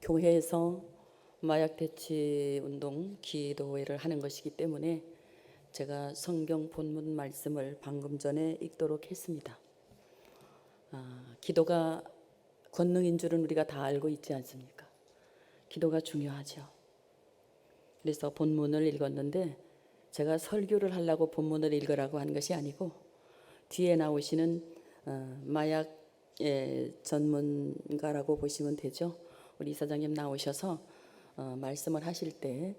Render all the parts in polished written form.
교회에서 마약 대치 운동 기도회를 하는 것이기 때문에 제가 성경 본문 말씀을 방금 전에 읽도록 했습니다. 기도가 권능인 줄은 우리가 다 알고 있지 않습니까? 기도가 중요하죠. 그래서 본문을 읽었는데 제가 설교를 하려고 본문을 읽으라고 한 것이 아니고 뒤에 나오시는 마약 전문가라고 보시면 되죠. 우리 이사장님 나오셔서 말씀을 하실 때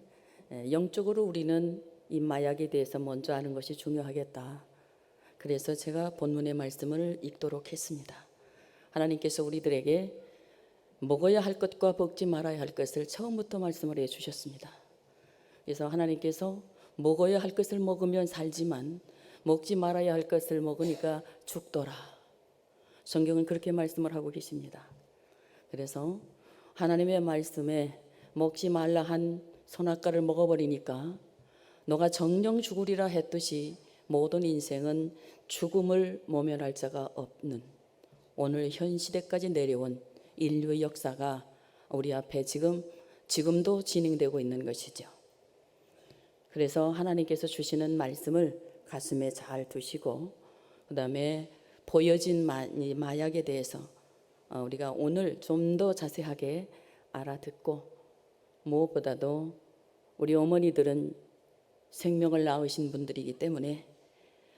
영적으로 우리는 이 마약에 대해서 먼저 아는 것이 중요하겠다. 그래서 제가 본문의 말씀을 읽도록 했습니다. 하나님께서 우리들에게 먹어야 할 것과 먹지 말아야 할 것을 처음부터 말씀을 해주셨습니다. 그래서 하나님께서 먹어야 할 것을 먹으면 살지만 먹지 말아야 할 것을 먹으니까 죽더라. 성경은 그렇게 말씀을 하고 계십니다. 그래서 하나님의 말씀에 먹지 말라 한 선악과를 먹어버리니까 너가 정령 죽으리라 했듯이 모든 인생은 죽음을 모면할 자가 없는 오늘 현 시대까지 내려온 인류의 역사가 우리 앞에 지금도 진행되고 있는 것이죠. 그래서 하나님께서 주시는 말씀을 가슴에 잘 두시고 그 다음에 보여진 마약에 대해서 우리가 오늘 좀 더 자세하게 알아듣고 무엇보다도 우리 어머니들은 생명을 낳으신 분들이기 때문에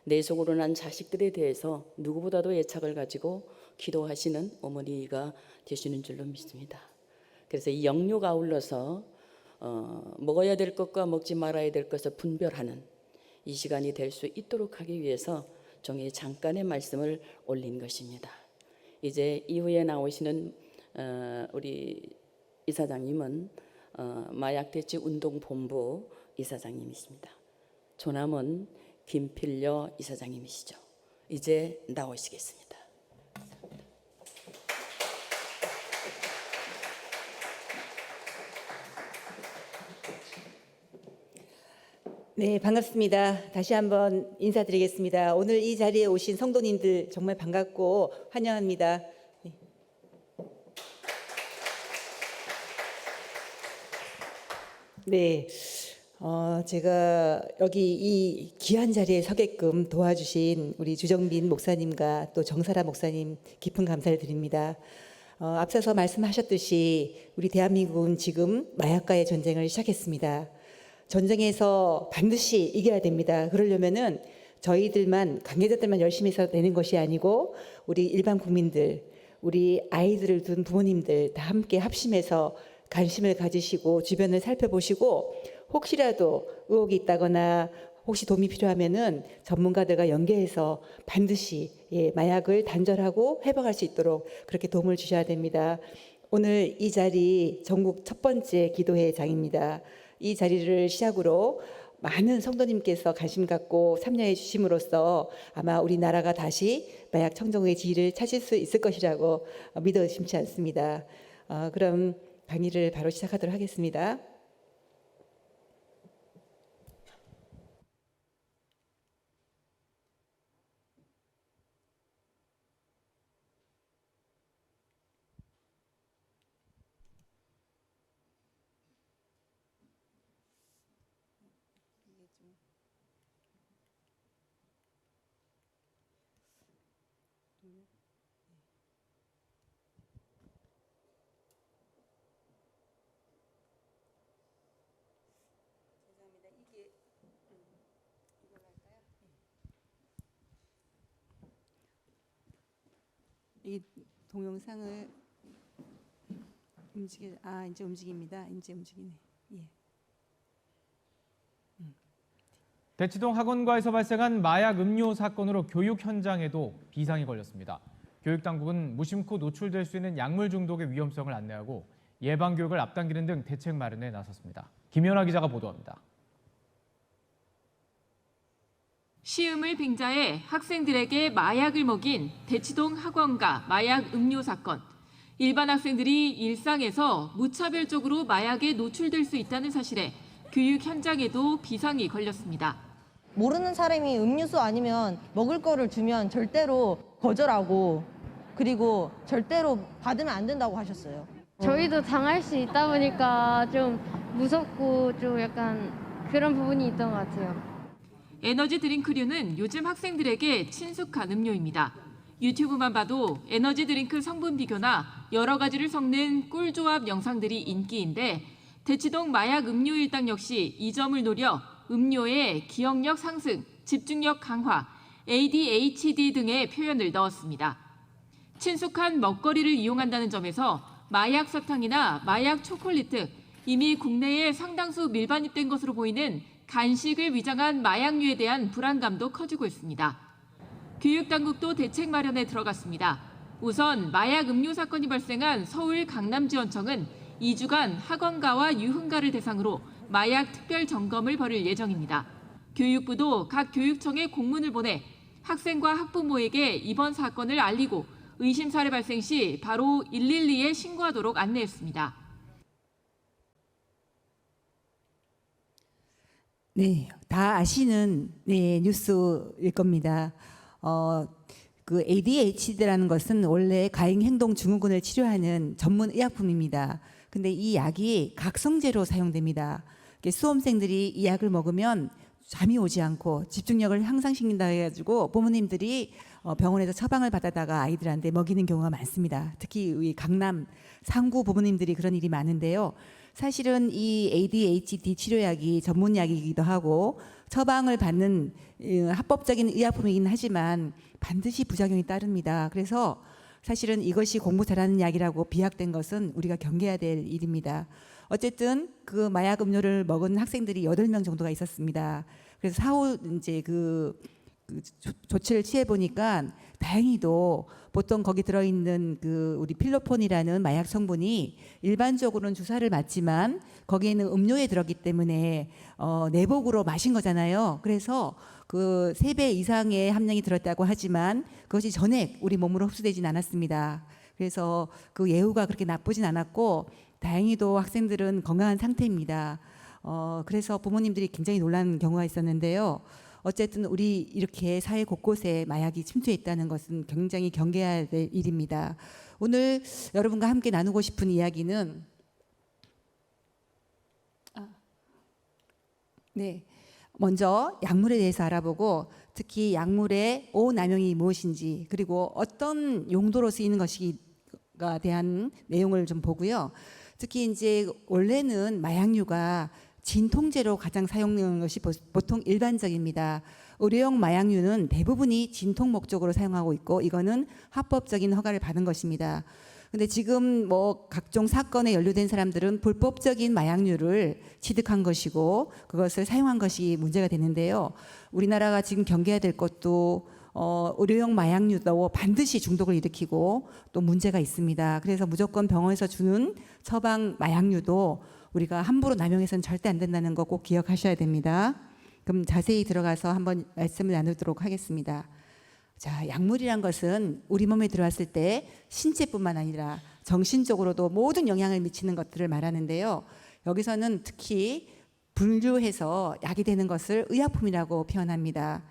내 속으로 난 자식들에 대해서 누구보다도 애착을 가지고 기도하시는 어머니가 되시는 줄로 믿습니다. 그래서 이 영육 아울러서 먹어야 될 것과 먹지 말아야 될 것을 분별하는 이 시간이 될 수 있도록 하기 위해서 종이 잠깐의 말씀을 올린 것입니다. 이제 이후에 나오시는 우리 이사장님은 마약대치 운동본부 이사장님이십니다. 조남은 김필려 이사장님이시죠. 이제 나오시겠습니다. 네, 반갑습니다. 다시 한번 인사드리겠습니다. 오늘 이 자리에 오신 성도님들 정말 반갑고 환영합니다. 네, 제가 여기 이 귀한 자리에 서게끔 도와주신 우리 주정빈 목사님과 또 정사라 목사님 깊은 감사를 드립니다. 앞서서 말씀하셨듯이 우리 대한민국은 지금 마약과의 전쟁을 시작했습니다. 전쟁에서 반드시 이겨야 됩니다. 그러려면은 저희들만 관계자들만 열심히 해서 내는 것이 아니고 우리 일반 국민들, 우리 아이들을 둔 부모님들 다 함께 합심해서 관심을 가지시고 주변을 살펴보시고 혹시라도 의혹이 있다거나 혹시 도움이 필요하면은 전문가들과 연계해서 반드시 마약을 단절하고 회복할 수 있도록 그렇게 도움을 주셔야 됩니다. 오늘 이 자리 전국 첫 번째 기도회장입니다. 이 자리를 시작으로 많은 성도님께서 관심 갖고 참여해 주심으로써 아마 우리나라가 다시 마약 청정의 지위를 찾을 수 있을 것이라고 믿어 의심치 않습니다. 그럼 강의를 바로 시작하도록 하겠습니다. 이 동영상을 이제 움직입니다. 이제 움직이네. 예. 대치동 학원가에서 발생한 마약 음료 사건으로 교육 현장에도 비상이 걸렸습니다. 교육당국은 무심코 노출될 수 있는 약물 중독의 위험성을 안내하고 예방 교육을 앞당기는 등 대책 마련에 나섰습니다. 김연아 기자가 보도합니다. 시음을 빙자해 학생들에게 마약을 먹인 대치동 학원가 마약 음료 사건. 일반 학생들이 일상에서 무차별적으로 마약에 노출될 수 있다는 사실에 교육 현장에도 비상이 걸렸습니다. 모르는 사람이 음료수 아니면 먹을 거를 주면 절대로 거절하고 그리고 절대로 받으면 안 된다고 하셨어요. 저희도 당할 수 있다 보니까 좀 무섭고 좀 약간 그런 부분이 있던 것 같아요. 에너지 드링크류는 요즘 학생들에게 친숙한 음료입니다. 유튜브만 봐도 에너지 드링크 성분 비교나 여러 가지를 섞는 꿀조합 영상들이 인기인데 대치동 마약 음료 일당 역시 이 점을 노려 음료에 기억력 상승, 집중력 강화, ADHD 등의 표현을 넣었습니다. 친숙한 먹거리를 이용한다는 점에서 마약 사탕이나 마약 초콜릿 등 이미 국내에 상당수 밀반입된 것으로 보이는 간식을 위장한 마약류에 대한 불안감도 커지고 있습니다. 교육당국도 대책 마련에 들어갔습니다. 우선 마약 음료 사건이 발생한 서울 강남지원청은 2주간 학원가와 유흥가를 대상으로 마약 특별 점검을 벌일 예정입니다. 교육부도 각 교육청에 공문을 보내 학생과 학부모에게 이번 사건을 알리고 의심 사례 발생 시 바로 112에 신고하도록 안내했습니다. 네, 다 아시는 뉴스일 겁니다. 그 ADHD라는 것은 원래 가행 행동 증후군을 치료하는 전문 의약품입니다. 근데 이 약이 각성제로 사용됩니다. 수험생들이 이 약을 먹으면 잠이 오지 않고 집중력을 향상시킨다 해가지고 부모님들이 병원에서 처방을 받아다가 아이들한테 먹이는 경우가 많습니다. 특히 이 강남 상구 부모님들이 그런 일이 많은데요. 사실은 이 ADHD 치료약이 전문약이기도 하고 처방을 받는 합법적인 의약품이긴 하지만 반드시 부작용이 따릅니다. 그래서 사실은 이것이 공부 잘하는 약이라고 비약된 것은 우리가 경계해야 될 일입니다. 어쨌든 그 마약 음료를 먹은 학생들이 8명 정도가 있었습니다. 그래서 사후 이제 그 조치를 취해 보니까 다행히도 보통 거기 들어있는 그 우리 필로폰이라는 마약 성분이 일반적으로는 주사를 맞지만 거기에는 음료에 들었기 때문에 내복으로 마신 거잖아요. 그래서 그 3배 이상의 함량이 들었다고 하지만 그것이 전액 우리 몸으로 흡수되진 않았습니다. 그래서 그 예후가 그렇게 나쁘진 않았고 다행히도 학생들은 건강한 상태입니다. 그래서 부모님들이 굉장히 놀란 경우가 있었는데요. 어쨌든 우리 이렇게 사회 곳곳에 마약이 침투해 있다는 것은 굉장히 경계해야 될 일입니다. 오늘 여러분과 함께 나누고 싶은 이야기는 먼저 약물에 대해서 알아보고 특히 약물의 오남용이 무엇인지 그리고 어떤 용도로 쓰이는 것이가 대한 내용을 좀 보고요. 특히 이제 원래는 마약류가 진통제로 가장 사용되는 것이 보통 일반적입니다. 의료용 마약류는 대부분이 진통 목적으로 사용하고 있고 이거는 합법적인 허가를 받은 것입니다. 근데 지금 뭐 각종 사건에 연루된 사람들은 불법적인 마약류를 취득한 것이고 그것을 사용한 것이 문제가 되는데요. 우리나라가 지금 경계해야 될 것도 의료용 마약류도 반드시 중독을 일으키고 또 문제가 있습니다. 그래서 무조건 병원에서 주는 처방 마약류도 우리가 함부로 남용해서는 절대 안 된다는 거 꼭 기억하셔야 됩니다. 그럼 자세히 들어가서 한번 말씀을 나누도록 하겠습니다. 자, 약물이란 것은 우리 몸에 들어왔을 때 신체뿐만 아니라 정신적으로도 모든 영향을 미치는 것들을 말하는데요. 여기서는 특히 분류해서 약이 되는 것을 의약품이라고 표현합니다.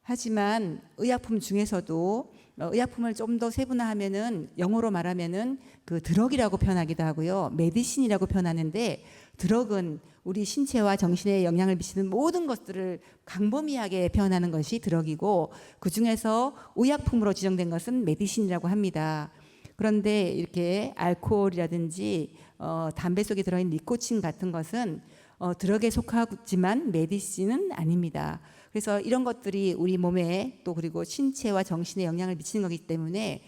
하지만 의약품 중에서도 의약품을 좀 더 세분화하면은 영어로 말하면은 그 드럭이라고 표현하기도 하고요. 메디신이라고 표현하는데 드럭은 우리 신체와 정신에 영향을 미치는 모든 것들을 광범위하게 표현하는 것이 드럭이고 그 중에서 의약품으로 지정된 것은 메디신이라고 합니다. 그런데 이렇게 알코올이라든지 담배 속에 들어있는 니코틴 같은 것은 드럭에 속하지만 메디신은 아닙니다. 그래서 이런 것들이 우리 몸에 또 그리고 신체와 정신에 영향을 미치는 거기 때문에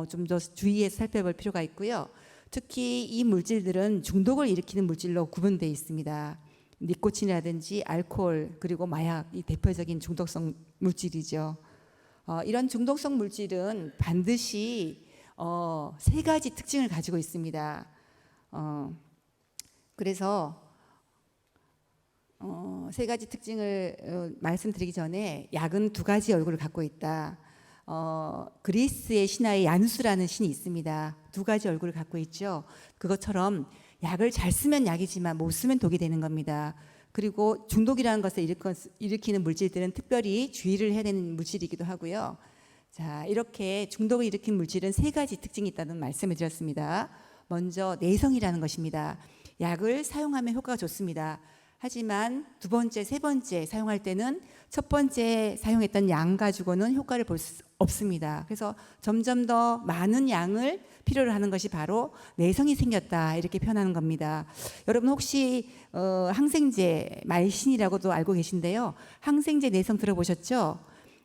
좀 더 주의해서 살펴볼 필요가 있고요. 특히 이 물질들은 중독을 일으키는 물질로 구분되어 있습니다. 니코틴이라든지 알코올 그리고 마약이 대표적인 중독성 물질이죠. 이런 중독성 물질은 반드시 3가지 특징을 가지고 있습니다. 그래서 3가지 특징을 말씀드리기 전에 약은 2가지 얼굴을 갖고 있다. 그리스의 신화에 야누스라는 신이 있습니다. 2가지 얼굴을 갖고 있죠. 그것처럼 약을 잘 쓰면 약이지만 못 쓰면 독이 되는 겁니다. 그리고 중독이라는 것을 일으키는 물질들은 특별히 주의를 해야 되는 물질이기도 하고요. 자, 이렇게 중독을 일으킨 물질은 3가지 특징이 있다는 말씀을 드렸습니다. 먼저 내성이라는 것입니다. 약을 사용하면 효과가 좋습니다. 하지만 두 번째, 세 번째 사용할 때는 첫 번째 사용했던 양 가지고는 효과를 볼 수 없습니다. 그래서 점점 더 많은 양을 필요로 하는 것이 바로 내성이 생겼다, 이렇게 표현하는 겁니다. 여러분 혹시 항생제 말신이라고도 알고 계신데요. 항생제 내성 들어보셨죠?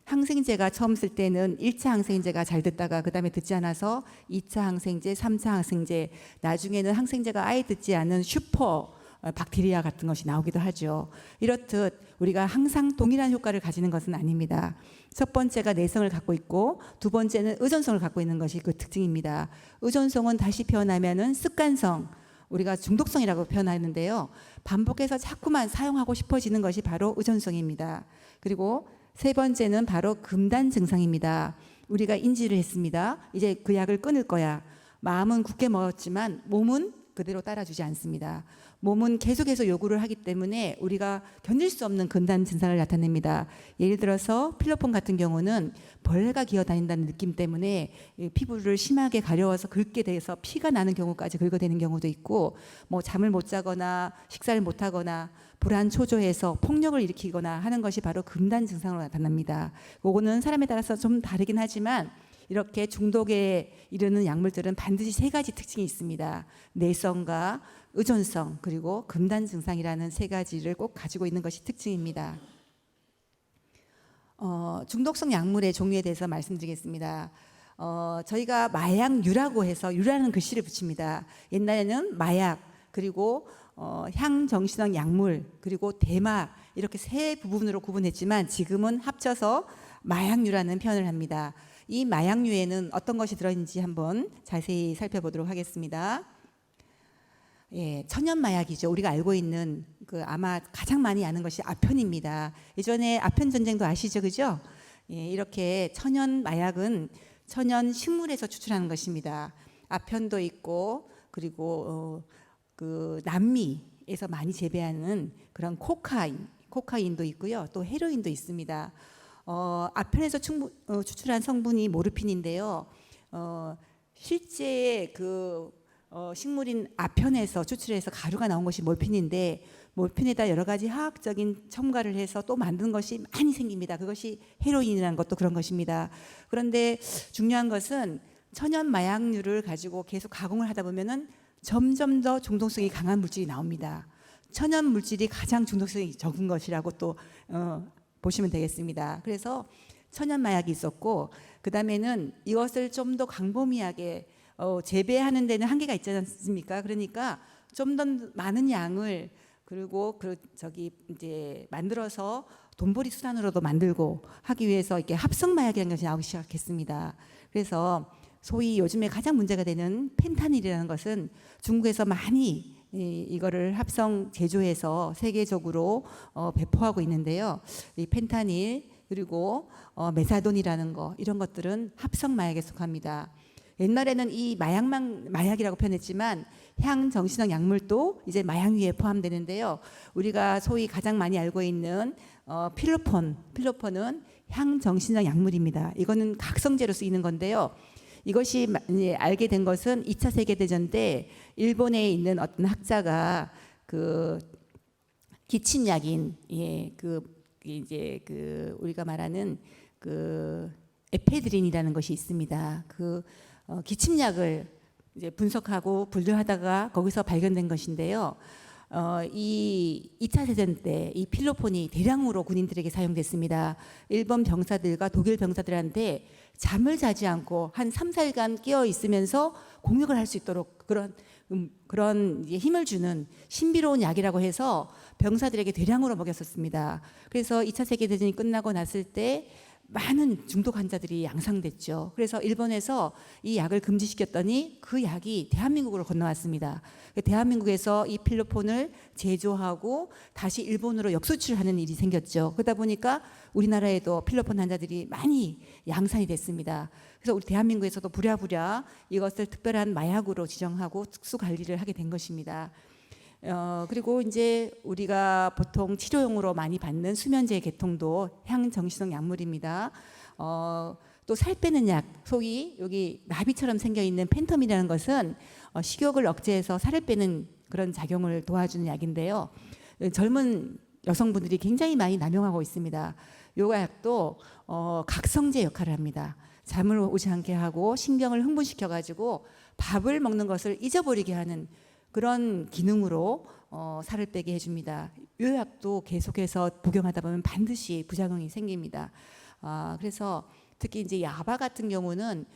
항생제가 처음 쓸 때는 1차 항생제가 잘 듣다가 그 다음에 듣지 않아서 2차 항생제, 3차 항생제, 나중에는 항생제가 아예 듣지 않은 슈퍼 박테리아 같은 것이 나오기도 하죠. 이렇듯 우리가 항상 동일한 효과를 가지는 것은 아닙니다. 첫 번째가 내성을 갖고 있고 두 번째는 의존성을 갖고 있는 것이 그 특징입니다. 의존성은 다시 표현하면은 습관성, 우리가 중독성이라고 표현하는데요. 반복해서 자꾸만 사용하고 싶어지는 것이 바로 의존성입니다. 그리고 세 번째는 바로 금단 증상입니다. 우리가 인지를 했습니다. 이제 그 약을 끊을 거야. 마음은 굳게 먹었지만 몸은 그대로 따라주지 않습니다. 몸은 계속해서 요구를 하기 때문에 우리가 견딜 수 없는 금단 증상을 나타냅니다. 예를 들어서 필로폰 같은 경우는 벌레가 기어다닌다는 느낌 때문에 피부를 심하게 가려워서 긁게 돼서 피가 나는 경우까지 긁어대는 경우도 있고, 뭐 잠을 못 자거나 식사를 못 하거나 불안 초조해서 폭력을 일으키거나 하는 것이 바로 금단 증상으로 나타납니다. 그거는 사람에 따라서 좀 다르긴 하지만 이렇게 중독에 이르는 약물들은 반드시 세 가지 특징이 있습니다. 내성과 의존성 그리고 금단 증상이라는 세 가지를 꼭 가지고 있는 것이 특징입니다. 중독성 약물의 종류에 대해서 말씀드리겠습니다. 저희가 마약류라고 해서 유라는 글씨를 붙입니다. 옛날에는 마약 그리고 향정신성 약물 그리고 대마 이렇게 세 부분으로 구분했지만 지금은 합쳐서 마약류라는 표현을 합니다. 이 마약류에는 어떤 것이 들어있는지 한번 자세히 살펴보도록 하겠습니다. 예, 천연 마약이죠. 우리가 알고 있는 그 아마 가장 많이 아는 것이 아편입니다. 예전에 아편 전쟁도 아시죠, 그죠? 예, 이렇게 천연 마약은 천연 식물에서 추출하는 것입니다. 아편도 있고 그리고 그 남미에서 많이 재배하는 그런 코카인도 있고요. 또 헤로인도 있습니다. 아편에서 추출한 성분이 모르핀인데요. 실제 그 식물인 아편에서 추출해서 가루가 나온 것이 몰핀인데 몰핀에다 여러 가지 화학적인 첨가를 해서 또 만든 것이 많이 생깁니다. 그것이 헤로인이라는 것도 그런 것입니다. 그런데 중요한 것은 천연 마약류를 가지고 계속 가공을 하다 보면은 점점 더 중독성이 강한 물질이 나옵니다. 천연 물질이 가장 중독성이 적은 것이라고 또 보시면 되겠습니다. 그래서 천연 마약이 있었고 그 다음에는 이것을 좀 더 광범위하게 재배하는 데는 한계가 있지 않습니까? 그러니까 좀 더 많은 양을 그리고 이제 만들어서 돈벌이 수단으로도 만들고 하기 위해서 이렇게 합성 마약이라는 것이 나오기 시작했습니다. 그래서 소위 요즘에 가장 문제가 되는 펜타닐이라는 것은 중국에서 많이 이거를 합성 제조해서 세계적으로 배포하고 있는데요. 이 펜타닐 그리고 메사돈이라는 거 이런 것들은 합성 마약에 속합니다. 옛날에는 이 마약이라고 표현했지만 향정신성 약물도 이제 마약류에 포함되는데요. 우리가 소위 가장 많이 알고 있는 필로폰은 향정신성 약물입니다. 이거는 각성제로 쓰이는 건데요. 이것이 알게 된 것은 2차 세계대전 때 일본에 있는 어떤 학자가 그 기침약인 이제 그 우리가 말하는 그 에페드린이라는 것이 있습니다. 그 기침약을 이제 분석하고 분류하다가 거기서 발견된 것인데요. 이 2차 세전 때 이 필로폰이 대량으로 군인들에게 사용됐습니다. 일본 병사들과 독일 병사들한테 잠을 자지 않고 한 3, 4일간 깨어 있으면서 공격을 할 수 있도록 그런 힘을 주는 신비로운 약이라고 해서 병사들에게 대량으로 먹였었습니다. 그래서 2차 세계대전이 끝나고 났을 때 많은 중독 환자들이 양상됐죠. 그래서 일본에서 이 약을 금지시켰더니 그 약이 대한민국으로 건너왔습니다. 대한민국에서 이 필로폰을 제조하고 다시 일본으로 역수출하는 일이 생겼죠. 그러다 보니까 우리나라에도 필로폰 환자들이 많이 양산이 됐습니다. 그래서 우리 대한민국에서도 부랴부랴 이것을 특별한 마약으로 지정하고 특수 관리를 하게 된 것입니다. 그리고 이제 우리가 보통 치료용으로 많이 받는 수면제 계통도 향정신성 약물입니다. 또 살 빼는 약, 속이 여기 나비처럼 생겨 있는 펜텀이라는 것은 식욕을 억제해서 살을 빼는 그런 작용을 도와주는 약인데요. 젊은 여성분들이 굉장히 많이 남용하고 있습니다. 이 약도 각성제 역할을 합니다. 잠을 오지 않게 하고 신경을 흥분시켜 가지고 밥을 먹는 것을 잊어버리게 하는 그런 기능으로 살을 빼게 해줍니다. 이 약도 계속해서 복용하다 보면 반드시 부작용이 생깁니다. 그래서 특히 이제 야바 같은 경우는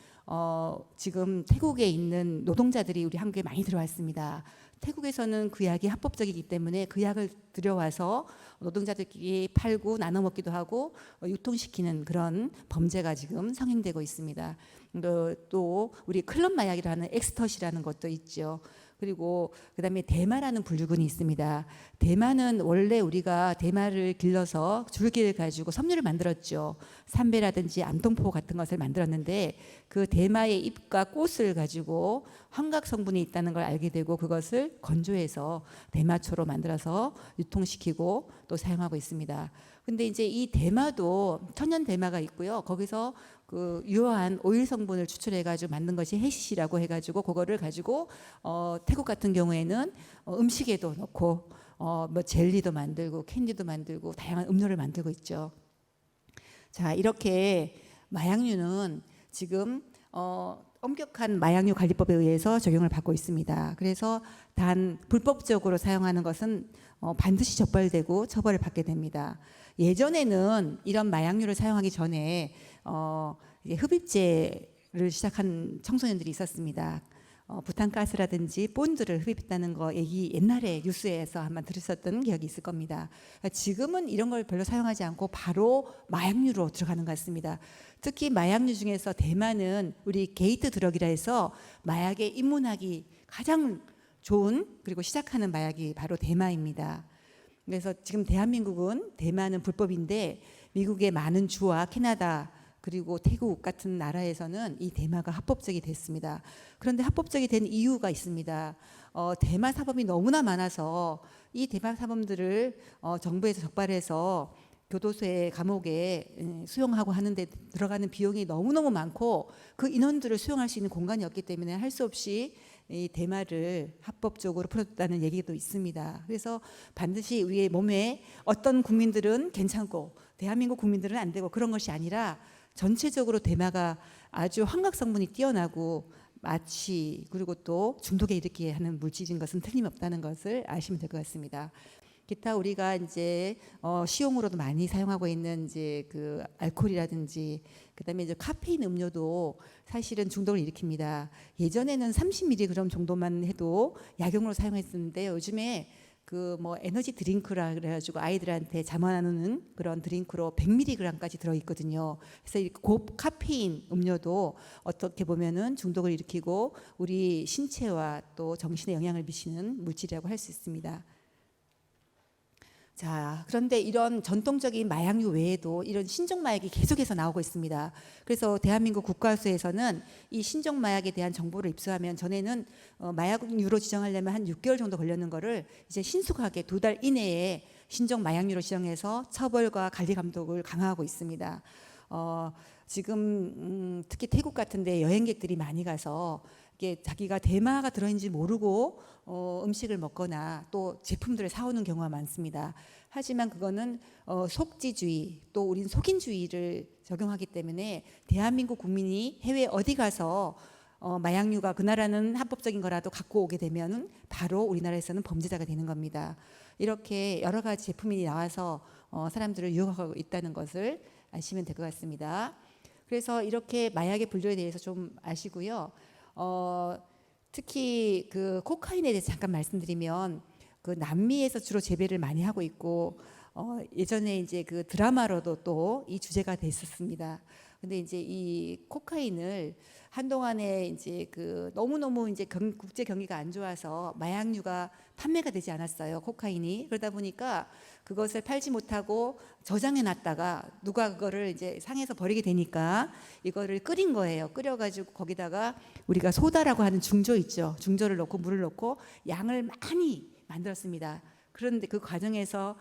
지금 태국에 있는 노동자들이 우리 한국에 많이 들어왔습니다. 태국에서는 그 약이 합법적이기 때문에 그 약을 들여와서 노동자들끼리 팔고 나눠 먹기도 하고 유통시키는 그런 범죄가 지금 성행되고 있습니다. 또 우리 클럽 마약이라는 엑스터시라는 것도 있죠. 그리고 그다음에 대마라는 분류군이 있습니다. 대마는 원래 우리가 대마를 길러서 줄기를 가지고 섬유를 만들었죠. 삼배라든지 암통포 같은 것을 만들었는데 그 대마의 잎과 꽃을 가지고 환각 성분이 있다는 걸 알게 되고 그것을 건조해서 대마초로 만들어서 유통시키고 또 사용하고 있습니다. 근데 이제 이 대마도 천연 대마가 있고요. 거기서 그 유효한 오일 성분을 추출해 가지고 만든 것이 해시시라고 해 가지고 그거를 가지고 태국 같은 경우에는 음식에도 넣고 뭐 젤리도 만들고 캔디도 만들고 다양한 음료를 만들고 있죠. 자, 이렇게 마약류는 지금 엄격한 마약류 관리법에 의해서 적용을 받고 있습니다. 그래서 단 불법적으로 사용하는 것은 반드시 적발되고 처벌을 받게 됩니다. 예전에는 이런 마약류를 사용하기 전에 이제 흡입제를 시작한 청소년들이 있었습니다. 부탄가스라든지 본드를 흡입했다는 거 얘기 옛날에 뉴스에서 한번 들으셨던 기억이 있을 겁니다. 지금은 이런 걸 별로 사용하지 않고 바로 마약류로 들어가는 것 같습니다. 특히 마약류 중에서 대마는 우리 게이트 드럭이라 해서 마약에 입문하기 가장 좋은 그리고 시작하는 마약이 바로 대마입니다. 그래서 지금 대한민국은 대마는 불법인데 미국의 많은 주와 캐나다 그리고 태국 같은 나라에서는 이 대마가 합법적이 됐습니다. 그런데 합법적이 된 이유가 있습니다. 대마 사범이 너무나 많아서 이 대마 사범들을 정부에서 적발해서 교도소에 감옥에 수용하고 하는데 들어가는 비용이 너무너무 많고 그 인원들을 수용할 수 있는 공간이 없기 때문에 할 수 없이 이 대마를 합법적으로 풀었다는 얘기도 있습니다. 그래서 반드시 우리의 몸에 어떤 국민들은 괜찮고 대한민국 국민들은 안 되고 그런 것이 아니라 전체적으로 대마가 아주 환각 성분이 뛰어나고 마취 그리고 또 중독에 일으키게 하는 물질인 것은 틀림없다는 것을 아시면 될 것 같습니다. 기타 우리가 이제 시용으로도 많이 사용하고 있는 이제 그 알코올이라든지 그다음에 이제 카페인 음료도 사실은 중독을 일으킵니다. 예전에는 30mg 정도만 해도 약용으로 사용했었는데 요즘에 그 뭐 에너지 드링크라 그래가지고 아이들한테 자만하는 그런 드링크로 100mg까지 들어 있거든요. 그래서 이 고카페인 음료도 어떻게 보면은 중독을 일으키고 우리 신체와 또 정신에 영향을 미치는 물질이라고 할 수 있습니다. 자, 그런데 이런 전통적인 마약류 외에도 이런 신종 마약이 계속해서 나오고 있습니다. 그래서 대한민국 국가수에서는 이 신종 마약에 대한 정보를 입수하면 전에는 마약류로 지정하려면 한 6개월 정도 걸렸는 거를 이제 신속하게 2달 이내에 신종 마약류로 지정해서 처벌과 관리 감독을 강화하고 있습니다. 지금 특히 태국 같은데 여행객들이 많이 가서 이게 자기가 대마가 들어있는지 모르고 음식을 먹거나 또 제품들을 사오는 경우가 많습니다. 하지만 그거는 속지주의 또 우리는 속인주의를 적용하기 때문에 대한민국 국민이 해외 어디 가서 마약류가 그 나라는 합법적인 거라도 갖고 오게 되면 바로 우리나라에서는 범죄자가 되는 겁니다. 이렇게 여러 가지 제품이 나와서 사람들을 유혹하고 있다는 것을 아시면 될 것 같습니다. 그래서 이렇게 마약의 분류에 대해서 좀 아시고요. 특히 그 코카인에 대해서 잠깐 말씀드리면 그 남미에서 주로 재배를 많이 하고 있고 예전에 이제 그 드라마로도 또 이 주제가 됐었습니다. 근데 이제 이 코카인을 한동안에 이제 그 너무너무 이제 국제 경기가 안 좋아서 마약류가 판매가 되지 않았어요. 코카인이. 그러다 보니까 그것을 팔지 못하고 저장해 놨다가 누가 그거를 이제 상해서 버리게 되니까 이거를 끓인 거예요. 끓여 가지고 거기다가 우리가 소다라고 하는 중조 있죠. 중조를 넣고 물을 넣고 양을 많이 만들었습니다. 그런데 그 과정에서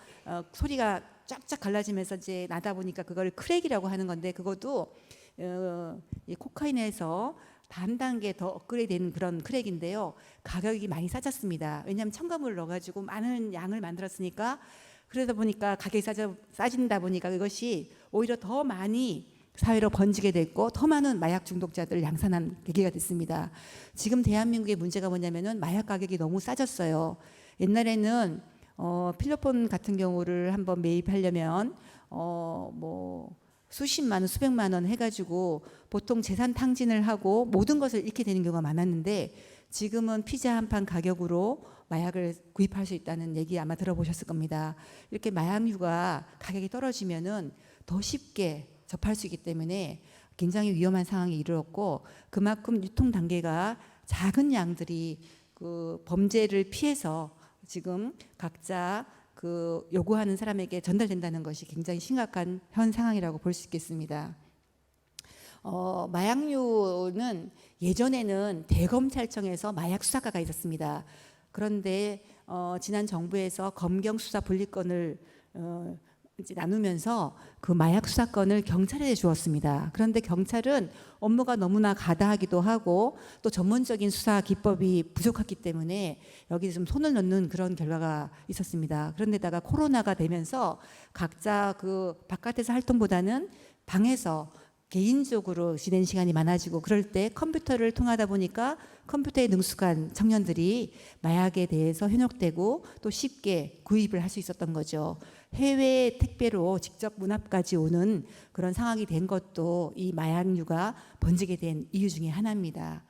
소리가 쫙쫙 갈라지면서 이제 나다 보니까 그걸 크랙이라고 하는 건데 그것도 이 코카인에서 반 단계 더 업그레이드된 그런 크랙인데요. 가격이 많이 싸졌습니다. 왜냐하면 첨가물을 넣어가지고 많은 양을 만들었으니까 그러다 보니까 가격이 싸진다 보니까 이것이 오히려 더 많이 사회로 번지게 됐고 더 많은 마약 중독자들을 양산한 계기가 됐습니다. 지금 대한민국의 문제가 뭐냐면은 마약 가격이 너무 싸졌어요. 옛날에는 필로폰 같은 경우를 한번 매입하려면 뭐 수십만 원, 수백만 원 해가지고 보통 재산 탕진을 하고 모든 것을 잃게 되는 경우가 많았는데 지금은 피자 한 판 가격으로 마약을 구입할 수 있다는 얘기 아마 들어보셨을 겁니다. 이렇게 마약류가 가격이 떨어지면은 더 쉽게 접할 수 있기 때문에 굉장히 위험한 상황에 이르렀고 그만큼 유통 단계가 작은 양들이 그 범죄를 피해서 지금 각자 그 요구하는 사람에게 전달된다는 것이 굉장히 심각한 현 상황이라고 볼 수 있겠습니다. 마약류는 예전에는 대검찰청에서 마약 수사과가 있었습니다. 그런데 지난 정부에서 검경 수사 분리권을 이제 나누면서 그 마약 수사권을 경찰에 주었습니다. 그런데 경찰은 업무가 너무나 가다하기도 하고 또 전문적인 수사 기법이 부족했기 때문에 여기 좀 손을 넣는 그런 결과가 있었습니다. 그런데다가 코로나가 되면서 각자 그 바깥에서 활동보다는 방에서 개인적으로 지낸 시간이 많아지고 그럴 때 컴퓨터를 통하다 보니까 컴퓨터에 능숙한 청년들이 마약에 대해서 현혹되고 또 쉽게 구입을 할 수 있었던 거죠. 해외 택배로 직접 문 앞까지 오는 그런 상황이 된 것도 이 마약류가 번지게 된 이유 중에 하나입니다.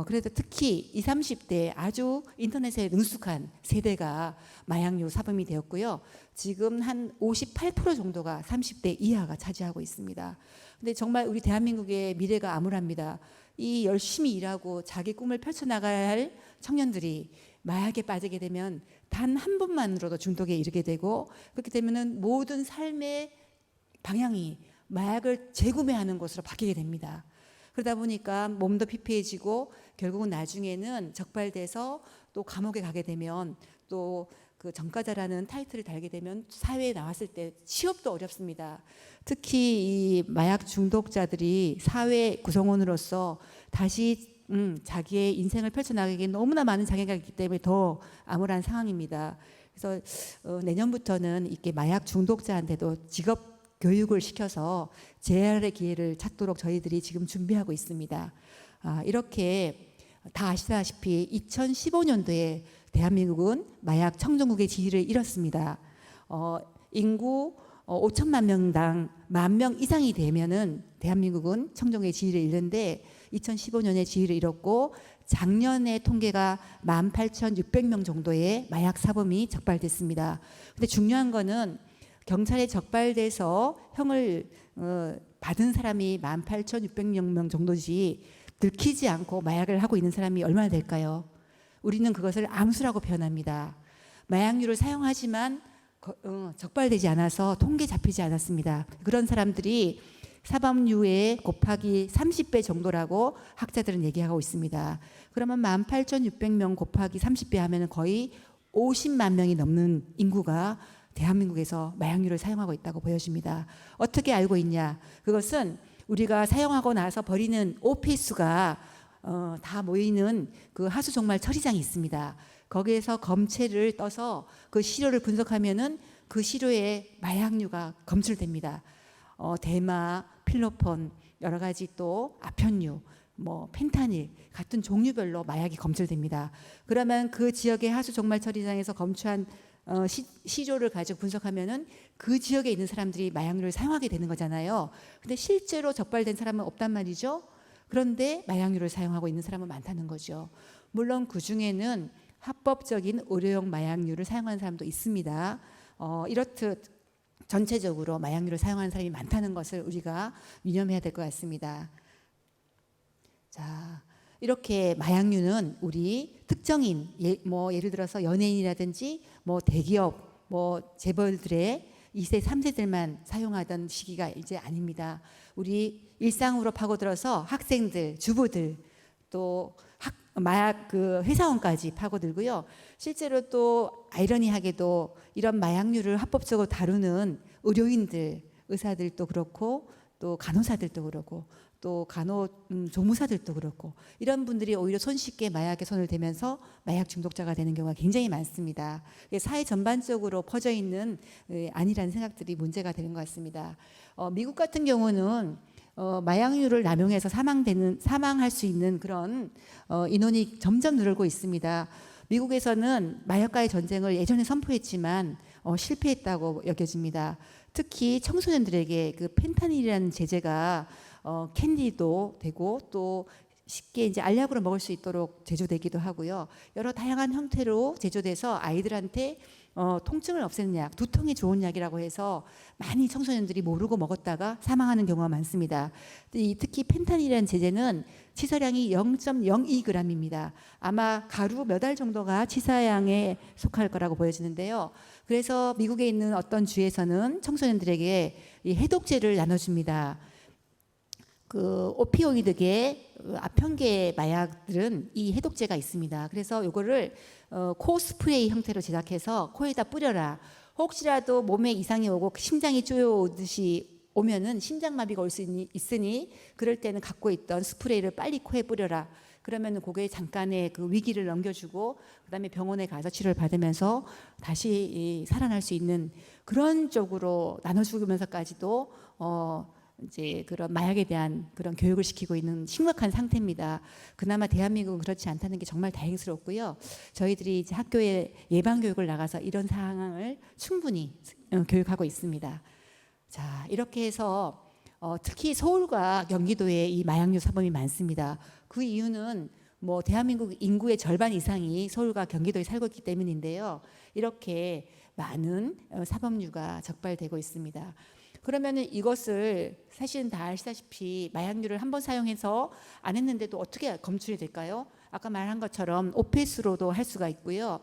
그래도 특히 20, 30대 아주 인터넷에 능숙한 세대가 마약류 사범이 되었고요. 지금 한 58% 정도가 30대 이하가 차지하고 있습니다. 근데 정말 우리 대한민국의 미래가 암울합니다. 이 열심히 일하고 자기 꿈을 펼쳐나가야 할 청년들이 마약에 빠지게 되면 단 한 번만으로도 중독에 이르게 되고 그렇게 되면은 모든 삶의 방향이 마약을 재구매하는 것으로 바뀌게 됩니다. 그러다 보니까 몸도 피폐해지고 결국은 나중에는 적발돼서 또 감옥에 가게 되면 또 그 전과자라는 타이틀을 달게 되면 사회에 나왔을 때 취업도 어렵습니다. 특히 이 마약 중독자들이 사회 구성원으로서 다시 자기의 인생을 펼쳐나가기에 너무나 많은 장애가 있기 때문에 더 암울한 상황입니다. 그래서 내년부터는 이렇게 마약 중독자한테도 직업 교육을 시켜서 재활의 기회를 찾도록 저희들이 지금 준비하고 있습니다. 이렇게 다 아시다시피 2015년도에 대한민국은 마약 청정국의 지위를 잃었습니다. 인구 5천만 명당 10,000명 이상이 되면은 대한민국은 청정국의 지위를 잃는데 2015년에 지위를 잃었고 작년에 통계가 18,600명 정도의 마약 사범이 적발됐습니다. 근데 중요한 거는 경찰에 적발돼서 형을 받은 사람이 18,600명 정도지 들키지 않고 마약을 하고 있는 사람이 얼마나 될까요? 우리는 그것을 암수라고 표현합니다. 마약류를 사용하지만 적발되지 않아서 통계 잡히지 않았습니다. 그런 사람들이 사범류의 곱하기 30배 정도라고 학자들은 얘기하고 있습니다. 그러면 18,600명 곱하기 30배 하면 거의 50만 명이 넘는 인구가 대한민국에서 마약류를 사용하고 있다고 보여집니다. 어떻게 알고 있냐? 그것은 우리가 사용하고 나서 버리는 오폐수가 다 모이는 그 하수종말 처리장이 있습니다. 거기에서 검체를 떠서 그 시료를 분석하면은 그 시료에 마약류가 검출됩니다. 대마, 필로폰, 여러 가지 또 아편류, 뭐 펜타닐 같은 종류별로 마약이 검출됩니다. 그러면 그 지역의 하수종말 처리장에서 검출한 시료를 가지고 분석하면은 그 지역에 있는 사람들이 마약류를 사용하게 되는 거잖아요. 근데 실제로 적발된 사람은 없단 말이죠. 그런데 마약류를 사용하고 있는 사람은 많다는 거죠. 물론 그 중에는 합법적인 의료용 마약류를 사용하는 사람도 있습니다. 이렇듯 전체적으로 마약류를 사용하는 사람이 많다는 것을 우리가 유념해야 될 것 같습니다. 자, 이렇게 마약류는 우리 특정인, 예를 들어서 연예인이라든지 뭐 대기업, 뭐 재벌들의 2세, 3세들만 사용하던 시기가 이제 아닙니다. 우리 일상으로 파고들어서 학생들, 주부들, 또 마약 그 회사원까지 파고들고요. 실제로 또 아이러니하게도 이런 마약류를 합법적으로 다루는 의료인들, 의사들도 그렇고 또 간호사들도 그렇고 또 조무사들도 그렇고 이런 분들이 오히려 손쉽게 마약에 손을 대면서 마약 중독자가 되는 경우가 굉장히 많습니다. 사회 전반적으로 퍼져 있는 아니라는 생각들이 문제가 되는 것 같습니다. 미국 같은 경우는 마약류를 남용해서 사망할 수 있는 그런 인원이 점점 늘고 있습니다. 미국에서는 마약과의 전쟁을 예전에 선포했지만 실패했다고 여겨집니다. 특히 청소년들에게 그 펜타닐이라는 제제가 캔디도 되고 또 쉽게 이제 알약으로 먹을 수 있도록 제조되기도 하고요. 여러 다양한 형태로 제조돼서 아이들한테 통증을 없애는 약, 두통에 좋은 약이라고 해서 많이 청소년들이 모르고 먹었다가 사망하는 경우가 많습니다. 특히 펜타닐이라는 제제는 치사량이 0.02g입니다. 아마 가루 몇 알 정도가 치사량에 속할 거라고 보여지는데요. 그래서 미국에 있는 어떤 주에서는 청소년들에게 이 해독제를 나눠줍니다. 그 오피오이드계 아편계 마약들은 이 해독제가 있습니다. 그래서 이거를 코 스프레이 형태로 제작해서 코에다 뿌려라. 혹시라도 몸에 이상이 오고 심장이 쪼여오듯이 오면은 심장마비가 올 수 있으니 그럴 때는 갖고 있던 스프레이를 빨리 코에 뿌려라. 그러면 그게 잠깐의 그 위기를 넘겨주고 그다음에 병원에 가서 치료를 받으면서 다시 살아날 수 있는 그런 쪽으로 나눠주면서까지도 이제 그런 마약에 대한 그런 교육을 시키고 있는 심각한 상태입니다. 그나마 대한민국은 그렇지 않다는 게 정말 다행스럽고요. 저희들이 이제 학교에 예방 교육을 나가서 이런 상황을 충분히 교육하고 있습니다. 자, 이렇게 해서 특히 서울과 경기도에 이 마약류 사범이 많습니다. 그 이유는 뭐 대한민국 인구의 절반 이상이 서울과 경기도에 살고 있기 때문인데요. 이렇게 많은 사범류가 적발되고 있습니다. 그러면은 이것을 사실은 다 아시다시피 마약류를 한번 사용해서 안 했는데도 어떻게 검출이 될까요? 아까 말한 것처럼 오페스로도 할 수가 있고요.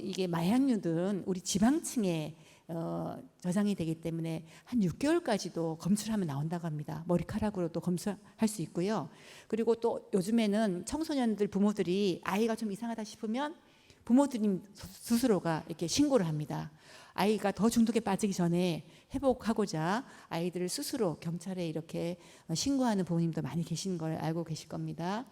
이게 마약류들은 우리 지방층에 저장이 되기 때문에 한 6개월까지도 검출하면 나온다고 합니다. 머리카락으로도 검출할 수 있고요. 그리고 또 요즘에는 청소년들 부모들이 아이가 좀 이상하다 싶으면 부모님 스스로가 이렇게 신고를 합니다. 아이가 더 중독에 빠지기 전에 회복하고자 아이들을 스스로 경찰에 이렇게 신고하는 부모님도 많이 계신 걸 알고 계실 겁니다.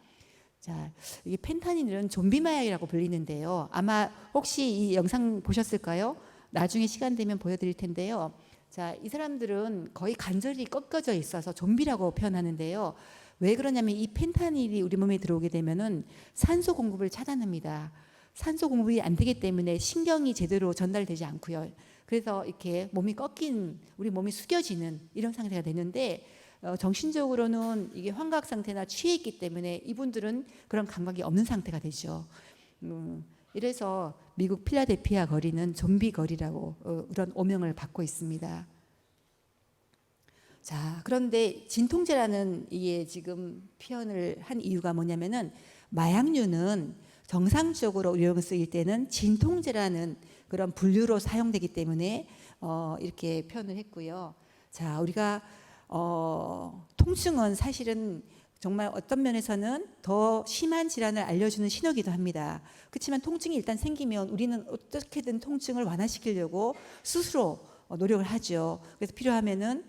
자, 이게 펜타닐은 좀비 마약이라고 불리는데요. 아마 혹시 이 영상 보셨을까요? 나중에 시간 되면 보여드릴 텐데요. 자, 이 사람들은 거의 관절이 꺾어져 있어서 좀비라고 표현하는데요. 왜 그러냐면 이 펜타닐이 우리 몸에 들어오게 되면은 산소 공급을 차단합니다. 산소 공급이 안 되기 때문에 신경이 제대로 전달되지 않고요. 그래서 이렇게 몸이 꺾인, 우리 몸이 숙여지는 이런 상태가 되는데 정신적으로는 이게 환각 상태나 취해 있기 때문에 이분들은 그런 감각이 없는 상태가 되죠. 이래서 미국 필라델피아 거리는 좀비 거리라고 그런 오명을 받고 있습니다. 자, 그런데 진통제라는 이게 지금 표현을 한 이유가 뭐냐면은 마약류는 정상적으로 의료용 쓰일 때는 진통제라는 그런 분류로 사용되기 때문에 이렇게 표현을 했고요. 자, 우리가 통증은 사실은 정말 어떤 면에서는 더 심한 질환을 알려주는 신호기도 합니다. 그렇지만 통증이 일단 생기면 우리는 어떻게든 통증을 완화시키려고 스스로 노력을 하죠. 그래서 필요하면은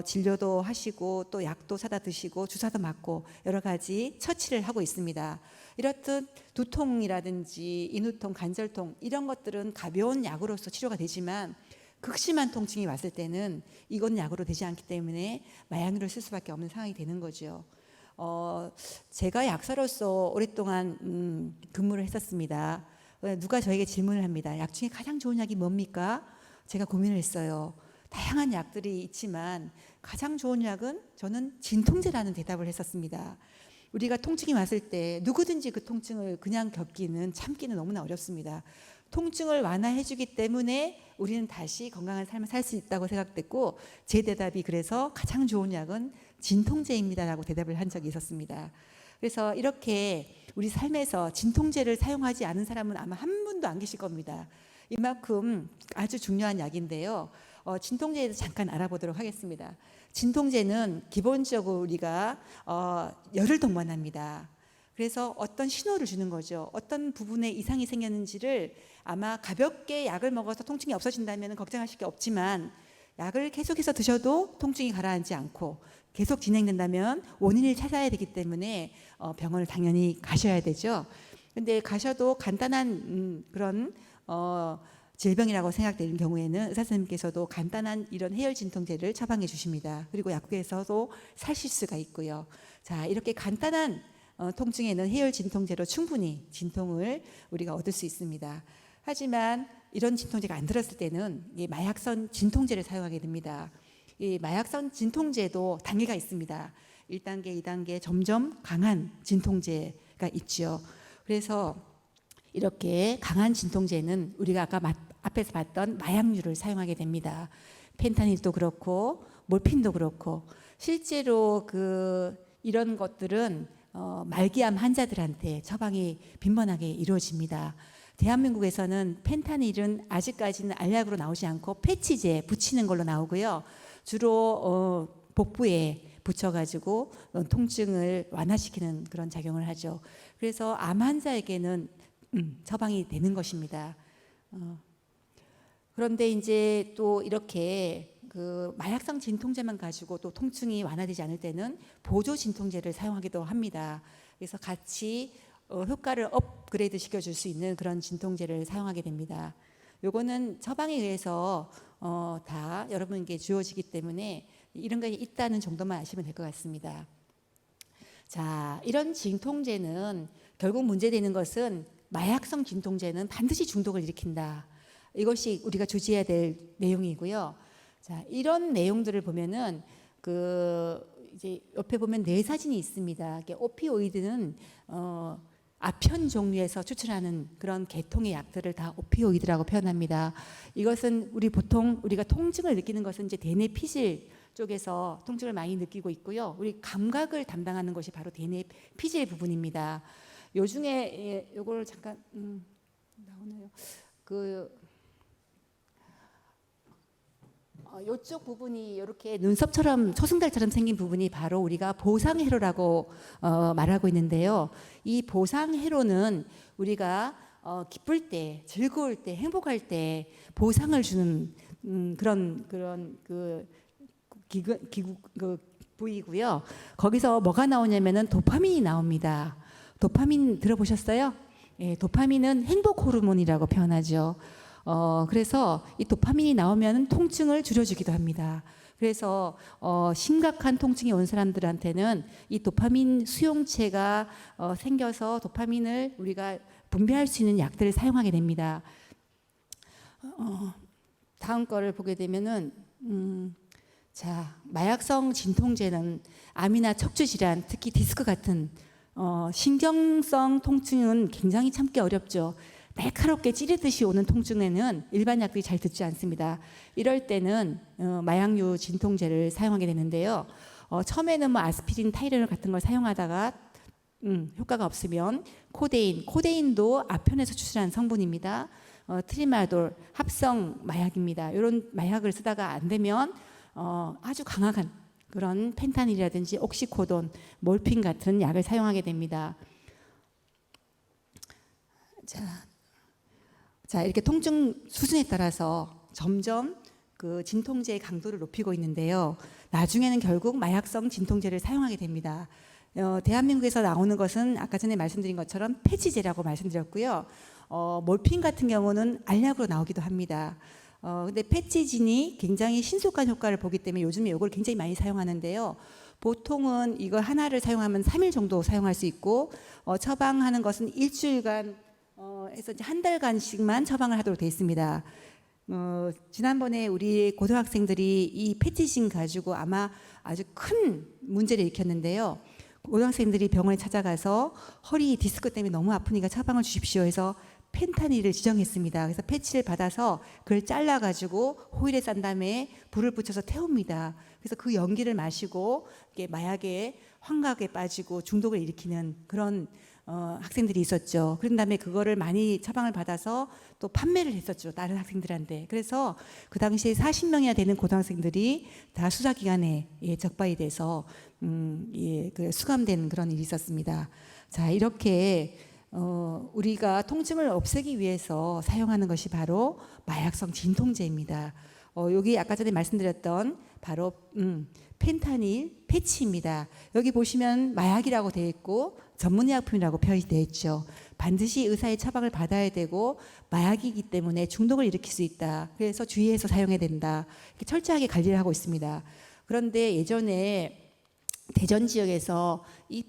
진료도 하시고 또 약도 사다 드시고 주사도 맞고 여러 가지 처치를 하고 있습니다. 이렇듯 두통이라든지 인후통, 관절통 이런 것들은 가벼운 약으로서 치료가 되지만 극심한 통증이 왔을 때는 이건 약으로 되지 않기 때문에 마약류를 쓸 수밖에 없는 상황이 되는 거죠. 제가 약사로서 오랫동안 근무를 했었습니다. 누가 저에게 질문을 합니다. 약 중에 가장 좋은 약이 뭡니까? 제가 고민을 했어요. 다양한 약들이 있지만 가장 좋은 약은 저는 진통제라는 대답을 했었습니다. 우리가 통증이 왔을 때 누구든지 그 통증을 그냥 참기는 너무나 어렵습니다. 통증을 완화해 주기 때문에 우리는 다시 건강한 삶을 살 수 있다고 생각됐고 제 대답이 그래서 가장 좋은 약은 진통제입니다라고 대답을 한 적이 있었습니다. 그래서 이렇게 우리 삶에서 진통제를 사용하지 않은 사람은 아마 한 분도 안 계실 겁니다. 이만큼 아주 중요한 약인데요. 진통제에 대해서 잠깐 알아보도록 하겠습니다. 진통제는 기본적으로 우리가 열을 동반합니다. 그래서 어떤 신호를 주는 거죠. 어떤 부분에 이상이 생겼는지를 아마 가볍게 약을 먹어서 통증이 없어진다면 걱정하실 게 없지만 약을 계속해서 드셔도 통증이 가라앉지 않고 계속 진행된다면 원인을 찾아야 되기 때문에 병원을 당연히 가셔야 되죠. 근데 가셔도 간단한 그런 질병이라고 생각되는 경우에는 의사 선생님께서도 간단한 이런 해열 진통제를 처방해 주십니다. 그리고 약국에서도 사실 수가 있고요. 자, 이렇게 간단한 통증에는 해열 진통제로 충분히 진통을 우리가 얻을 수 있습니다. 하지만 이런 진통제가 안 들었을 때는 이 마약성 진통제를 사용하게 됩니다. 이 마약성 진통제도 단계가 있습니다. 1단계, 2단계 점점 강한 진통제가 있죠. 그래서 이렇게 강한 진통제는 우리가 아까 앞에서 봤던 마약류를 사용하게 됩니다. 펜타닐도 그렇고 몰핀도 그렇고 실제로 이런 것들은 말기암 환자들한테 처방이 빈번하게 이루어집니다. 대한민국에서는 펜타닐은 아직까지는 알약으로 나오지 않고 패치제 붙이는 걸로 나오고요. 주로 복부에 붙여가지고 통증을 완화시키는 그런 작용을 하죠. 그래서 암 환자에게는 처방이 되는 것입니다. 그런데 이제 또 이렇게 마약성 진통제만 가지고 또 통증이 완화되지 않을 때는 보조 진통제를 사용하기도 합니다. 그래서 같이 효과를 업그레이드 시켜줄 수 있는 그런 진통제를 사용하게 됩니다. 요거는 처방에 의해서 다 여러분께 주어지기 때문에 이런 게 있다는 정도만 아시면 될 것 같습니다. 자, 이런 진통제는 결국 문제되는 것은 마약성 진통제는 반드시 중독을 일으킨다. 이것이 우리가 주의해야 될 내용이고요. 자, 이런 내용들을 보면은 이제 옆에 보면 뇌 사진이 있습니다. 오피오이드는 아편 종류에서 추출하는 그런 계통의 약들을 다 오피오이드라고 표현합니다. 이것은 우리가 통증을 느끼는 것은 이제 대뇌 피질 쪽에서 통증을 많이 느끼고 있고요. 우리 감각을 담당하는 것이 바로 대뇌 피질 부분입니다. 요 중에 요걸 잠깐 나오나요? 이쪽 부분이 이렇게 눈썹처럼 초승달처럼 생긴 부분이 바로 우리가 보상회로라고 말하고 있는데요. 이 보상회로는 우리가 기쁠 때, 즐거울 때, 행복할 때 보상을 주는 그런 부위고요. 거기서 뭐가 나오냐면은 도파민이 나옵니다. 도파민 들어보셨어요? 예, 도파민은 행복 호르몬이라고 표현하죠. 그래서 이 도파민이 나오면 통증을 줄여주기도 합니다. 그래서 심각한 통증이 온 사람들한테는 이 도파민 수용체가 생겨서 도파민을 우리가 분비할 수 있는 약들을 사용하게 됩니다. 다음 거를 보게 되면은 자, 마약성 진통제는 암이나 척추 질환, 특히 디스크 같은 신경성 통증은 굉장히 참기 어렵죠. 날카롭게 찌르듯이 오는 통증에는 일반 약들이 잘 듣지 않습니다. 이럴 때는 마약류 진통제를 사용하게 되는데요. 처음에는 뭐 아스피린, 타이레놀 같은 걸 사용하다가 효과가 없으면 코데인도 아편에서 추출한 성분입니다. 트리마돌, 합성 마약입니다. 이런 마약을 쓰다가 안 되면 아주 강한 그런 펜타닐이라든지 옥시코돈, 몰핀 같은 약을 사용하게 됩니다. 자, 이렇게 통증 수준에 따라서 점점 진통제의 강도를 높이고 있는데요. 나중에는 결국 마약성 진통제를 사용하게 됩니다. 대한민국에서 나오는 것은 아까 전에 말씀드린 것처럼 패치제라고 말씀드렸고요. 몰핀 같은 경우는 알약으로 나오기도 합니다. 근데 패치진이 굉장히 신속한 효과를 보기 때문에 요즘에 이걸 굉장히 많이 사용하는데요. 보통은 이걸 하나를 사용하면 3일 정도 사용할 수 있고 처방하는 것은 일주일간 해서 이제 한 달간씩만 처방을 하도록 되어 있습니다. 지난번에 우리 고등학생들이 이 패치진 가지고 아마 아주 큰 문제를 일으켰는데요. 고등학생들이 병원에 찾아가서 허리 디스크 때문에 너무 아프니까 처방을 주십시오 해서 펜타닐을 지정했습니다. 그래서 패치를 받아서 그걸 잘라가지고 호일에 싼 다음에 불을 붙여서 태웁니다. 그래서 그 연기를 마시고 마약에 환각에 빠지고 중독을 일으키는 그런 학생들이 있었죠. 그런 다음에 그거를 많이 처방을 받아서 또 판매를 했었죠. 다른 학생들한테. 그래서 그 당시에 40명이나 되는 고등학생들이 다 수사기관에 적발이 돼서 수감된 그런 일이 있었습니다. 자, 이렇게 우리가 통증을 없애기 위해서 사용하는 것이 바로 마약성 진통제입니다. 여기 아까 전에 말씀드렸던 바로 펜타닐 패치입니다. 여기 보시면 마약이라고 되어 있고 전문의약품이라고 표시되어 있죠. 반드시 의사의 처방을 받아야 되고 마약이기 때문에 중독을 일으킬 수 있다. 그래서 주의해서 사용해야 된다. 이렇게 철저하게 관리를 하고 있습니다. 그런데 예전에 대전 지역에서 이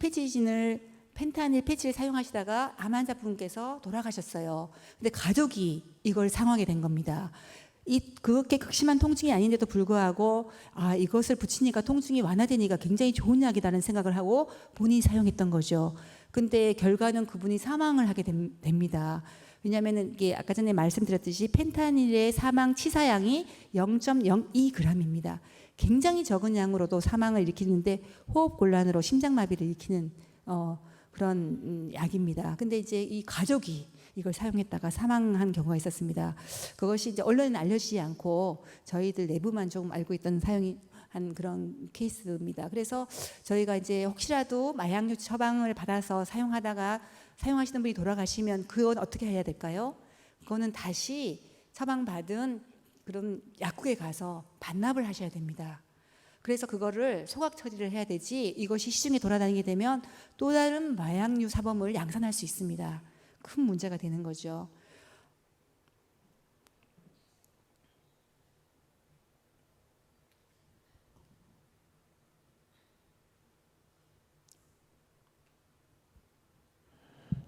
펜타닐 패치를 사용하시다가 암 환자분께서 돌아가셨어요. 근데 가족이 이걸 사용하게 된 겁니다. 그렇게 극심한 통증이 아닌데도 불구하고 이것을 붙이니까 통증이 완화되니까 굉장히 좋은 약이라는 생각을 하고 본인이 사용했던 거죠. 근데 결과는 그분이 사망을 하게 됩니다. 왜냐하면 이게 아까 전에 말씀드렸듯이 펜타닐의 사망 치사량이 0.02g입니다. 굉장히 적은 양으로도 사망을 일으키는데 호흡곤란으로 심장마비를 일으키는 그런 약입니다. 근데 이제 이 가족이 이걸 사용했다가 사망한 경우가 있었습니다. 그것이 이제 언론에 알려지지 않고 저희들 내부만 조금 알고 있던 사용이 한 그런 케이스입니다. 그래서 저희가 이제 혹시라도 마약류 처방을 받아서 사용하시는 분이 돌아가시면 그건 어떻게 해야 될까요? 그거는 다시 처방받은 그런 약국에 가서 반납을 하셔야 됩니다. 그래서 그거를 소각 처리를 해야 되지 이것이 시중에 돌아다니게 되면 또 다른 마약류 사범을 양산할 수 있습니다. 큰 문제가 되는 거죠.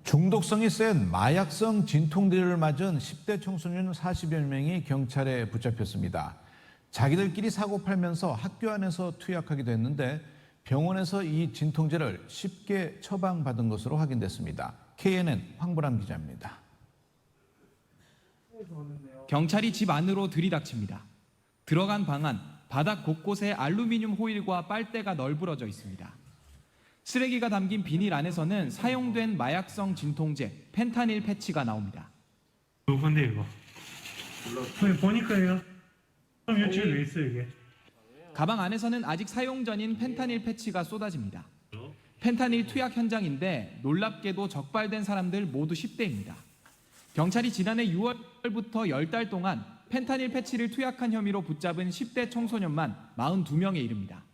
중독성이 센 마약성 진통제를 맞은 10대 청소년 40여 명이 경찰에 붙잡혔습니다. 자기들끼리 사고 팔면서 학교 안에서 투약하기도 했는데 병원에서 이 진통제를 쉽게 처방받은 것으로 확인됐습니다. KNN 황보람 기자입니다. 경찰이 집 안으로 들이닥칩니다. 들어간 방 안 바닥 곳곳에 알루미늄 호일과 빨대가 널브러져 있습니다. 쓰레기가 담긴 비닐 안에서는 사용된 마약성 진통제 펜타닐 패치가 나옵니다. 누군데 이거? 보니까요. 그럼 며칠 왜 있어 이게? 가방 안에서는 아직 사용 전인 펜타닐 패치가 쏟아집니다. 펜타닐 투약 현장인데 놀랍게도 적발된 사람들 모두 10대입니다. 경찰이 지난해 6월부터 10달 동안 펜타닐 패치를 투약한 혐의로 붙잡은 10대 청소년만 42명에 이릅니다.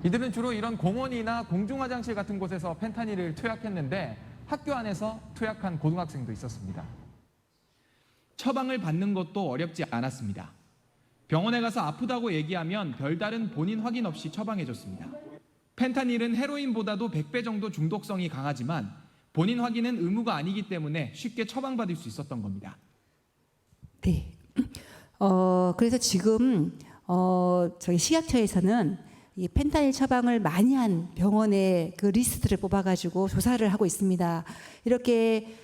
이들은 주로 이런 공원이나 공중화장실 같은 곳에서 펜타닐을 투약했는데 학교 안에서 투약한 고등학생도 있었습니다. 처방을 받는 것도 어렵지 않았습니다. 병원에 가서 아프다고 얘기하면 별다른 본인 확인 없이 처방해줬습니다. 펜타닐은 헤로인보다도 100배 정도 중독성이 강하지만 본인 확인은 의무가 아니기 때문에 쉽게 처방받을 수 있었던 겁니다. 네. 그래서 지금 저희 식약처에서는 이 펜타닐 처방을 많이 한 병원의 그 리스트를 뽑아가지고 조사를 하고 있습니다. 이렇게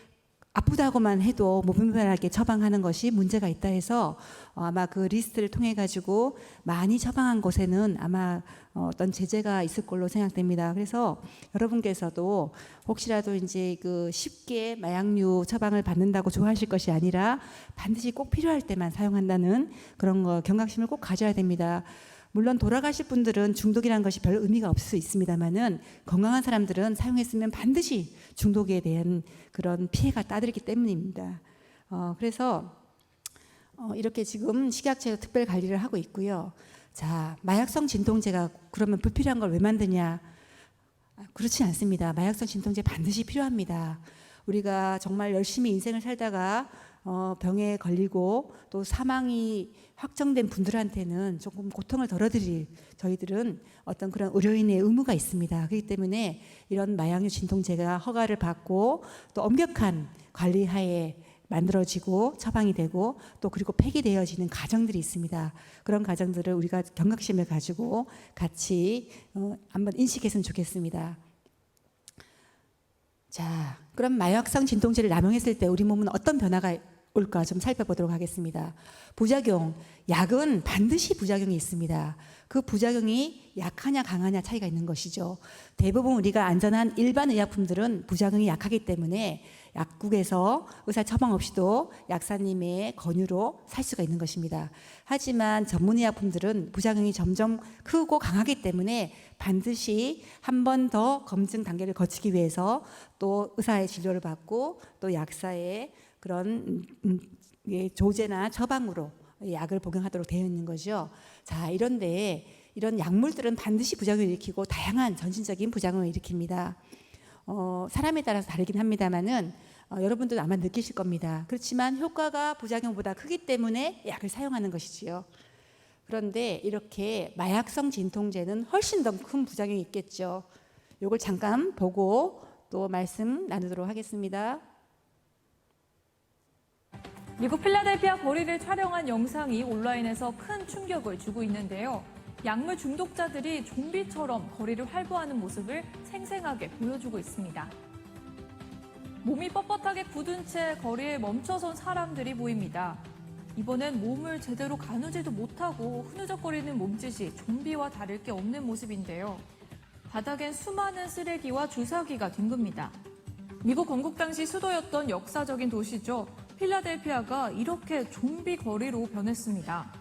아프다고만 해도 무분별하게 처방하는 것이 문제가 있다 해서 아마 그 리스트를 통해 가지고 많이 처방한 곳에는 아마 어떤 제재가 있을 걸로 생각됩니다. 그래서 여러분께서도 혹시라도 이제 그 쉽게 마약류 처방을 받는다고 좋아하실 것이 아니라 반드시 꼭 필요할 때만 사용한다는 그런 거 경각심을 꼭 가져야 됩니다. 물론 돌아가실 분들은 중독이라는 것이 별 의미가 없을 수 있습니다만은 건강한 사람들은 사용했으면 반드시 중독에 대한 그런 피해가 따르기 때문입니다. 그래서 이렇게 지금 식약처에서 특별 관리를 하고 있고요. 자, 마약성 진통제가 그러면 불필요한 걸 왜 만드냐? 그렇지 않습니다. 마약성 진통제 반드시 필요합니다. 우리가 정말 열심히 인생을 살다가 병에 걸리고 또 사망이 확정된 분들한테는 조금 고통을 덜어드릴 저희들은 어떤 그런 의료인의 의무가 있습니다. 그렇기 때문에 이런 마약류 진통제가 허가를 받고 또 엄격한 관리하에 만들어지고 처방이 되고 또 그리고 폐기되어지는 가정들이 있습니다. 그런 가정들을 우리가 경각심을 가지고 같이 한번 인식했으면 좋겠습니다. 자, 그럼 마약성 진통제를 남용했을 때 우리 몸은 어떤 변화가 올까 좀 살펴보도록 하겠습니다. 부작용, 약은 반드시 부작용이 있습니다. 그 부작용이 약하냐 강하냐 차이가 있는 것이죠. 대부분 우리가 안전한 일반 의약품들은 부작용이 약하기 때문에 약국에서 의사 처방 없이도 약사님의 권유로 살 수가 있는 것입니다. 하지만 전문의약품들은 부작용이 점점 크고 강하기 때문에 반드시 한 번 더 검증 단계를 거치기 위해서 또 의사의 진료를 받고 또 약사의 그런 조제나 처방으로 약을 복용하도록 되어 있는 거죠. 자, 이런데 이런 약물들은 반드시 부작용을 일으키고 다양한 전신적인 부작용을 일으킵니다. 사람에 따라서 다르긴 합니다만은 여러분들도 아마 느끼실 겁니다. 그렇지만 효과가 부작용보다 크기 때문에 약을 사용하는 것이지요. 그런데 이렇게 마약성 진통제는 훨씬 더 큰 부작용이 있겠죠. 이걸 잠깐 보고 또 말씀 나누도록 하겠습니다. 미국 필라델피아 거리를 촬영한 영상이 온라인에서 큰 충격을 주고 있는데요. 약물 중독자들이 좀비처럼 거리를 활보하는 모습을 생생하게 보여주고 있습니다. 몸이 뻣뻣하게 굳은 채 거리에 멈춰선 사람들이 보입니다. 이번엔 몸을 제대로 가누지도 못하고 흐느적거리는 몸짓이 좀비와 다를 게 없는 모습인데요. 바닥엔 수많은 쓰레기와 주사기가 뒹굽니다. 미국 건국 당시 수도였던 역사적인 도시죠. 필라델피아가 이렇게 좀비 거리로 변했습니다.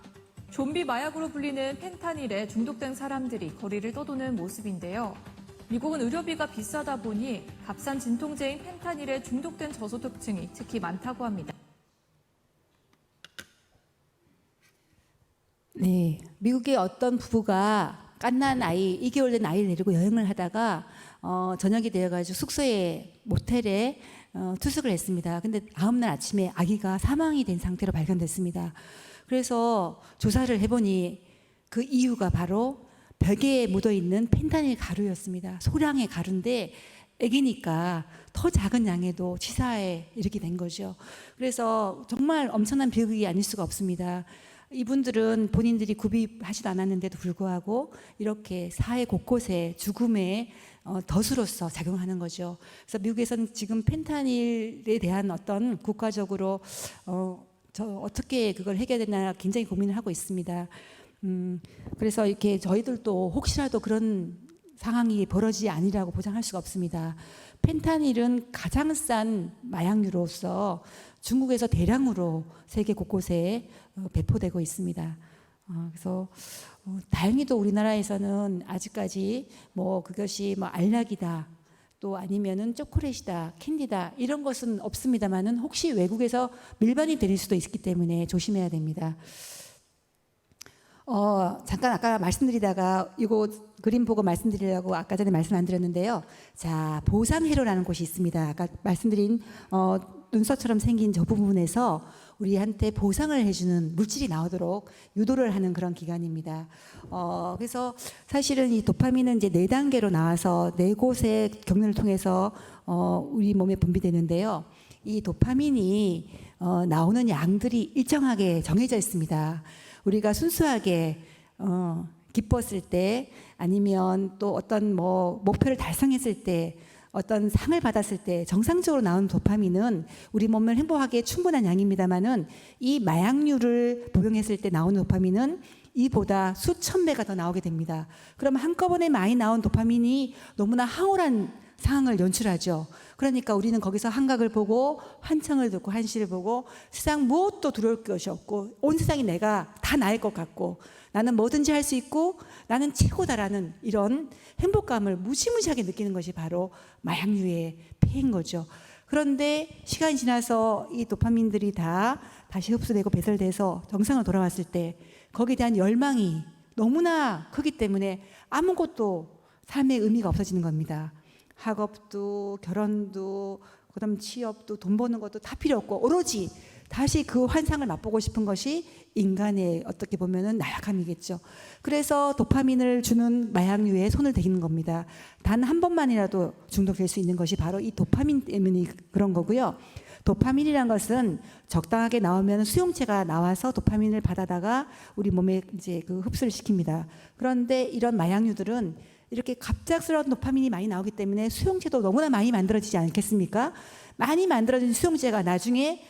좀비 마약으로 불리는 펜타닐에 중독된 사람들이 거리를 떠도는 모습인데요. 미국은 의료비가 비싸다 보니 값싼 진통제인 펜타닐에 중독된 저소득층이 특히 많다고 합니다. 네, 미국의 어떤 부부가 갓난 아이, 2개월 된 아이를 데리고 여행을 하다가 저녁이 되어가지고 숙소에 모텔에 투숙을 했습니다. 근데 다음날 아침에 아기가 사망이 된 상태로 발견됐습니다. 그래서 조사를 해보니 그 이유가 바로 벽에 묻어있는 펜타닐 가루였습니다. 소량의 가루인데 아기니까 더 작은 양에도 치사에 이렇게 된 거죠. 그래서 정말 엄청난 비극이 아닐 수가 없습니다. 이분들은 본인들이 구비하지도 않았는데도 불구하고 이렇게 사회 곳곳에 죽음의 덫으로서 작용하는 거죠. 그래서 미국에서는 지금 펜타닐에 대한 어떤 국가적으로 어떻게 그걸 해결되나 굉장히 고민을 하고 있습니다. 그래서 이렇게 저희들도 혹시라도 그런 상황이 벌어지지 아니라고 보장할 수가 없습니다. 펜타닐은 가장 싼 마약류로서 중국에서 대량으로 세계 곳곳에 배포되고 있습니다. 그래서 다행히도 우리나라에서는 아직까지 그것이 알약이다, 또 아니면은 초콜릿이다, 캔디다 이런 것은 없습니다만은 혹시 외국에서 밀반이 될 수도 있기 때문에 조심해야 됩니다. 잠깐 아까 말씀드리다가 이거 그림 보고 말씀드리려고 아까 전에 말씀 안 드렸는데요. 자, 보상회로라는 곳이 있습니다. 아까 말씀드린 눈썹처럼 생긴 저 부분에서 우리한테 보상을 해주는 물질이 나오도록 유도를 하는 그런 기관입니다. 그래서 사실은 이 도파민은 이제 4단계로 나와서 4곳의 경로를 통해서 우리 몸에 분비되는데요. 이 도파민이 나오는 양들이 일정하게 정해져 있습니다. 우리가 순수하게 기뻤을 때 아니면 또 어떤 목표를 달성했을 때 어떤 상을 받았을 때 정상적으로 나오는 도파민은 우리 몸을 행복하게 충분한 양입니다만은 이 마약류를 복용했을 때 나오는 도파민은 이보다 수천 배가 더 나오게 됩니다. 그럼 한꺼번에 많이 나온 도파민이 너무나 황홀한 상황을 연출하죠. 그러니까 우리는 거기서 한각을 보고 환청을 듣고 한시를 보고 세상 무엇도 두려울 것이 없고 온 세상이 내가 다 나을 것 같고 나는 뭐든지 할 수 있고 나는 최고다라는 이런 행복감을 무시무시하게 느끼는 것이 바로 마약류의 폐인 거죠. 그런데 시간이 지나서 이 도파민들이 다시 흡수되고 배설돼서 정상으로 돌아왔을 때 거기에 대한 열망이 너무나 크기 때문에 아무것도 삶의 의미가 없어지는 겁니다. 학업도 결혼도 그다음 취업도 돈 버는 것도 다 필요 없고 오로지 다시 그 환상을 맛보고 싶은 것이 인간의 어떻게 보면은 나약함이겠죠. 그래서 도파민을 주는 마약류에 손을 대는 겁니다. 단 한 번만이라도 중독될 수 있는 것이 바로 이 도파민 때문에 그런 거고요. 도파민이란 것은 적당하게 나오면 수용체가 나와서 도파민을 받아다가 우리 몸에 이제 그 흡수를 시킵니다. 그런데 이런 마약류들은 이렇게 갑작스러운 도파민이 많이 나오기 때문에 수용체도 너무나 많이 만들어지지 않겠습니까? 많이 만들어진 수용체가 나중에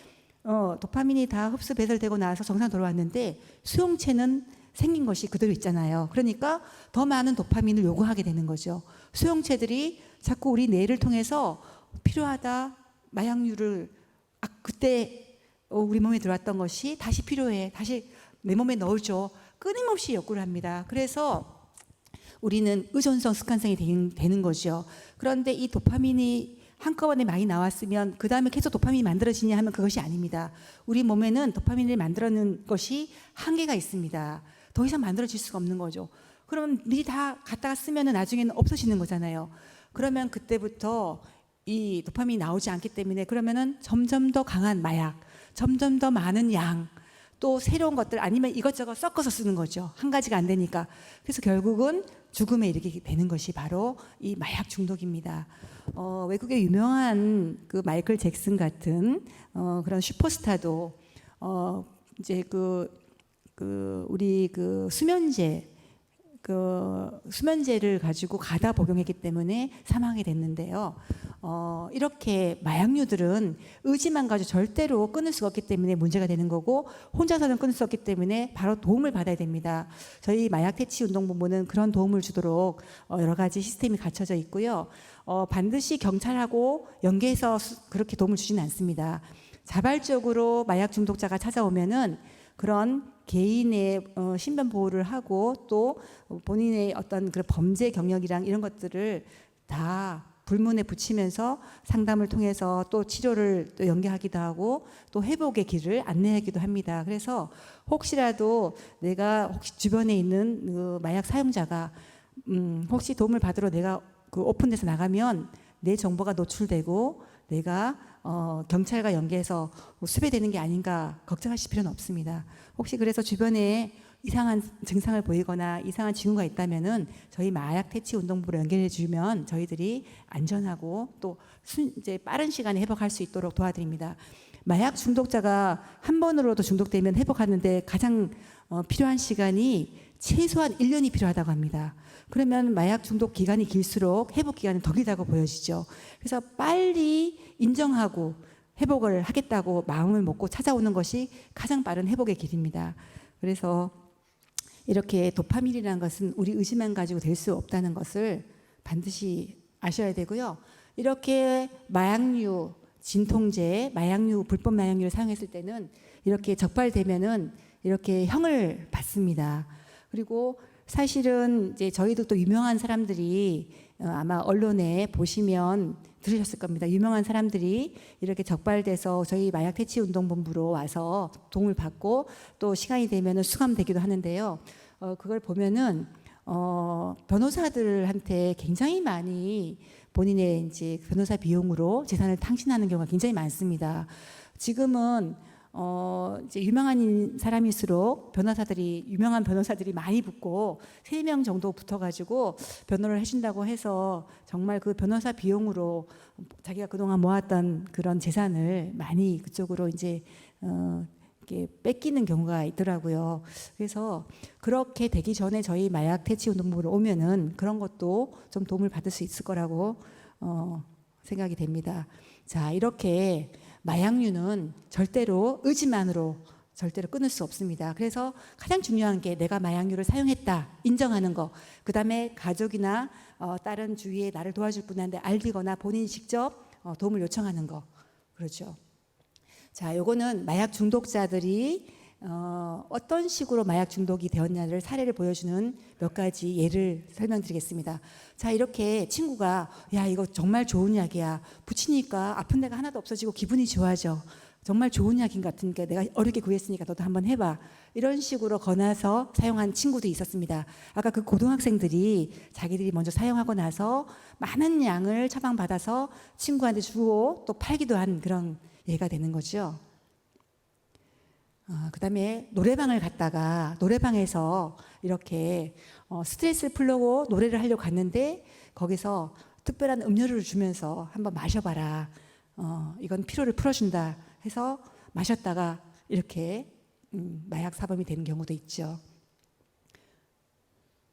도파민이 다 흡수 배설되고 나서 정상 돌아왔는데 수용체는 생긴 것이 그대로 있잖아요. 그러니까 더 많은 도파민을 요구하게 되는 거죠. 수용체들이 자꾸 우리 뇌를 통해서 필요하다 마약류를 그때 우리 몸에 들어왔던 것이 다시 필요해, 다시 내 몸에 넣어줘, 끊임없이 요구를 합니다. 그래서 우리는 의존성 습관성이 되는 거죠. 그런데 이 도파민이 한꺼번에 많이 나왔으면 그 다음에 계속 도파민이 만들어지냐 하면 그것이 아닙니다. 우리 몸에는 도파민을 만들어내는 것이 한계가 있습니다. 더 이상 만들어질 수가 없는 거죠. 그러면 미리 다 갖다가 쓰면은 나중에는 없어지는 거잖아요. 그러면 그때부터 이 도파민이 나오지 않기 때문에 그러면은 점점 더 강한 마약, 점점 더 많은 양, 또 새로운 것들 아니면 이것저것 섞어서 쓰는 거죠. 한 가지가 안 되니까. 그래서 결국은 죽음에 이르게 되는 것이 바로 이 마약 중독입니다. 외국의 유명한 그 마이클 잭슨 같은 그런 슈퍼스타도 이제 우리 수면제를 가지고 가다 복용했기 때문에 사망이 됐는데요. 이렇게 마약류들은 의지만 가지고 절대로 끊을 수가 없기 때문에 문제가 되는 거고 혼자서는 끊을 수 없기 때문에 바로 도움을 받아야 됩니다. 저희 마약퇴치운동본부는 그런 도움을 주도록 여러 가지 시스템이 갖춰져 있고요. 반드시 경찰하고 연계해서 그렇게 도움을 주지는 않습니다. 자발적으로 마약 중독자가 찾아오면은 그런 개인의 신변 보호를 하고 또 본인의 어떤 그런 범죄 경력이랑 이런 것들을 다 불문에 붙이면서 상담을 통해서 또 치료를 또 연계하기도 하고 또 회복의 길을 안내하기도 합니다. 그래서 혹시라도 내가 주변에 있는 그 마약 사용자가 혹시 도움을 받으러 내가 그 오픈돼서 나가면 내 정보가 노출되고 내가 경찰과 연계해서 수배되는 게 아닌가 걱정하실 필요는 없습니다. 혹시 그래서 주변에 이상한 증상을 보이거나 이상한 징후가 있다면은 저희 마약 퇴치 운동부로 연결해 주면 저희들이 안전하고 또 이제 빠른 시간에 회복할 수 있도록 도와드립니다. 마약 중독자가 한 번으로도 중독되면 회복하는데 가장 필요한 시간이 최소한 1년이 필요하다고 합니다. 그러면 마약 중독 기간이 길수록 회복 기간은 더 길다고 보여지죠. 그래서 빨리 인정하고 회복을 하겠다고 마음을 먹고 찾아오는 것이 가장 빠른 회복의 길입니다. 그래서 이렇게 도파민이라는 것은 우리 의지만 가지고 될 수 없다는 것을 반드시 아셔야 되고요. 이렇게 마약류, 진통제, 마약류, 불법 마약류를 사용했을 때는 이렇게 적발되면은 이렇게 형을 받습니다. 그리고 사실은 이제 저희도 또 유명한 사람들이 아마 언론에 보시면 들으셨을 겁니다. 유명한 사람들이 이렇게 적발돼서 저희 마약퇴치운동본부로 와서 도움을 받고 또 시간이 되면은 수감되기도 하는데요. 그걸 보면은 변호사들한테 굉장히 많이 본인의 이제 변호사 비용으로 재산을 탕진하는 경우가 굉장히 많습니다. 지금은 이제 유명한 사람일수록 유명한 변호사들이 많이 붙고 3명 정도 붙어가지고 변호를 해준다고 해서 정말 그 변호사 비용으로 자기가 그동안 모았던 그런 재산을 많이 그쪽으로 이제 이렇게 뺏기는 경우가 있더라고요. 그래서 그렇게 되기 전에 저희 마약 퇴치 운동부로 오면은 그런 것도 좀 도움을 받을 수 있을 거라고 생각이 됩니다. 자, 이렇게 마약류는 절대로 의지만으로 절대로 끊을 수 없습니다. 그래서 가장 중요한 게 내가 마약류를 사용했다 인정하는 거, 그 다음에 가족이나 다른 주위에 나를 도와줄 분한테 알리거나 본인이 직접 도움을 요청하는 거, 그렇죠. 자, 요거는 마약 중독자들이 어떤 식으로 마약 중독이 되었냐를 사례를 보여주는 몇 가지 예를 설명드리겠습니다. 자, 이렇게 친구가 야, 이거 정말 좋은 약이야. 붙이니까 아픈 데가 하나도 없어지고 기분이 좋아져. 정말 좋은 약인 것 같으니까 내가 어렵게 구했으니까 너도 한번 해봐. 이런 식으로 권해서 사용한 친구도 있었습니다. 아까 그 고등학생들이 자기들이 먼저 사용하고 나서 많은 양을 처방받아서 친구한테 주고 또 팔기도 한 그런 예가 되는 거죠. 그다음에 노래방을 갔다가 노래방에서 이렇게 스트레스를 풀려고 노래를 하려고 갔는데 거기서 특별한 음료를 주면서 한번 마셔봐라. 이건 피로를 풀어준다 해서 마셨다가 이렇게 마약 사범이 되는 경우도 있죠.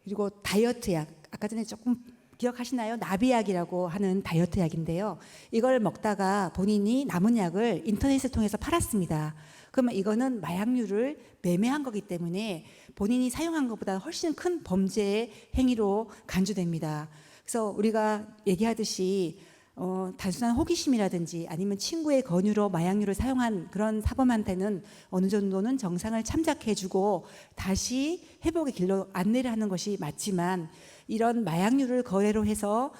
그리고 다이어트 약, 아까 전에 조금 기억하시나요? 나비약이라고 하는 다이어트 약인데요. 이걸 먹다가 본인이 남은 약을 인터넷을 통해서 팔았습니다. 그러면 이거는 마약류를 매매한 거기 때문에 본인이 사용한 것보다 훨씬 큰 범죄의 행위로 간주됩니다. 그래서 우리가 얘기하듯이 단순한 호기심이라든지 아니면 친구의 권유로 마약류를 사용한 그런 사범한테는 어느 정도는 정상을 참작해주고 다시 회복의 길로 안내를 하는 것이 맞지만 이런 마약류를 거래로 해서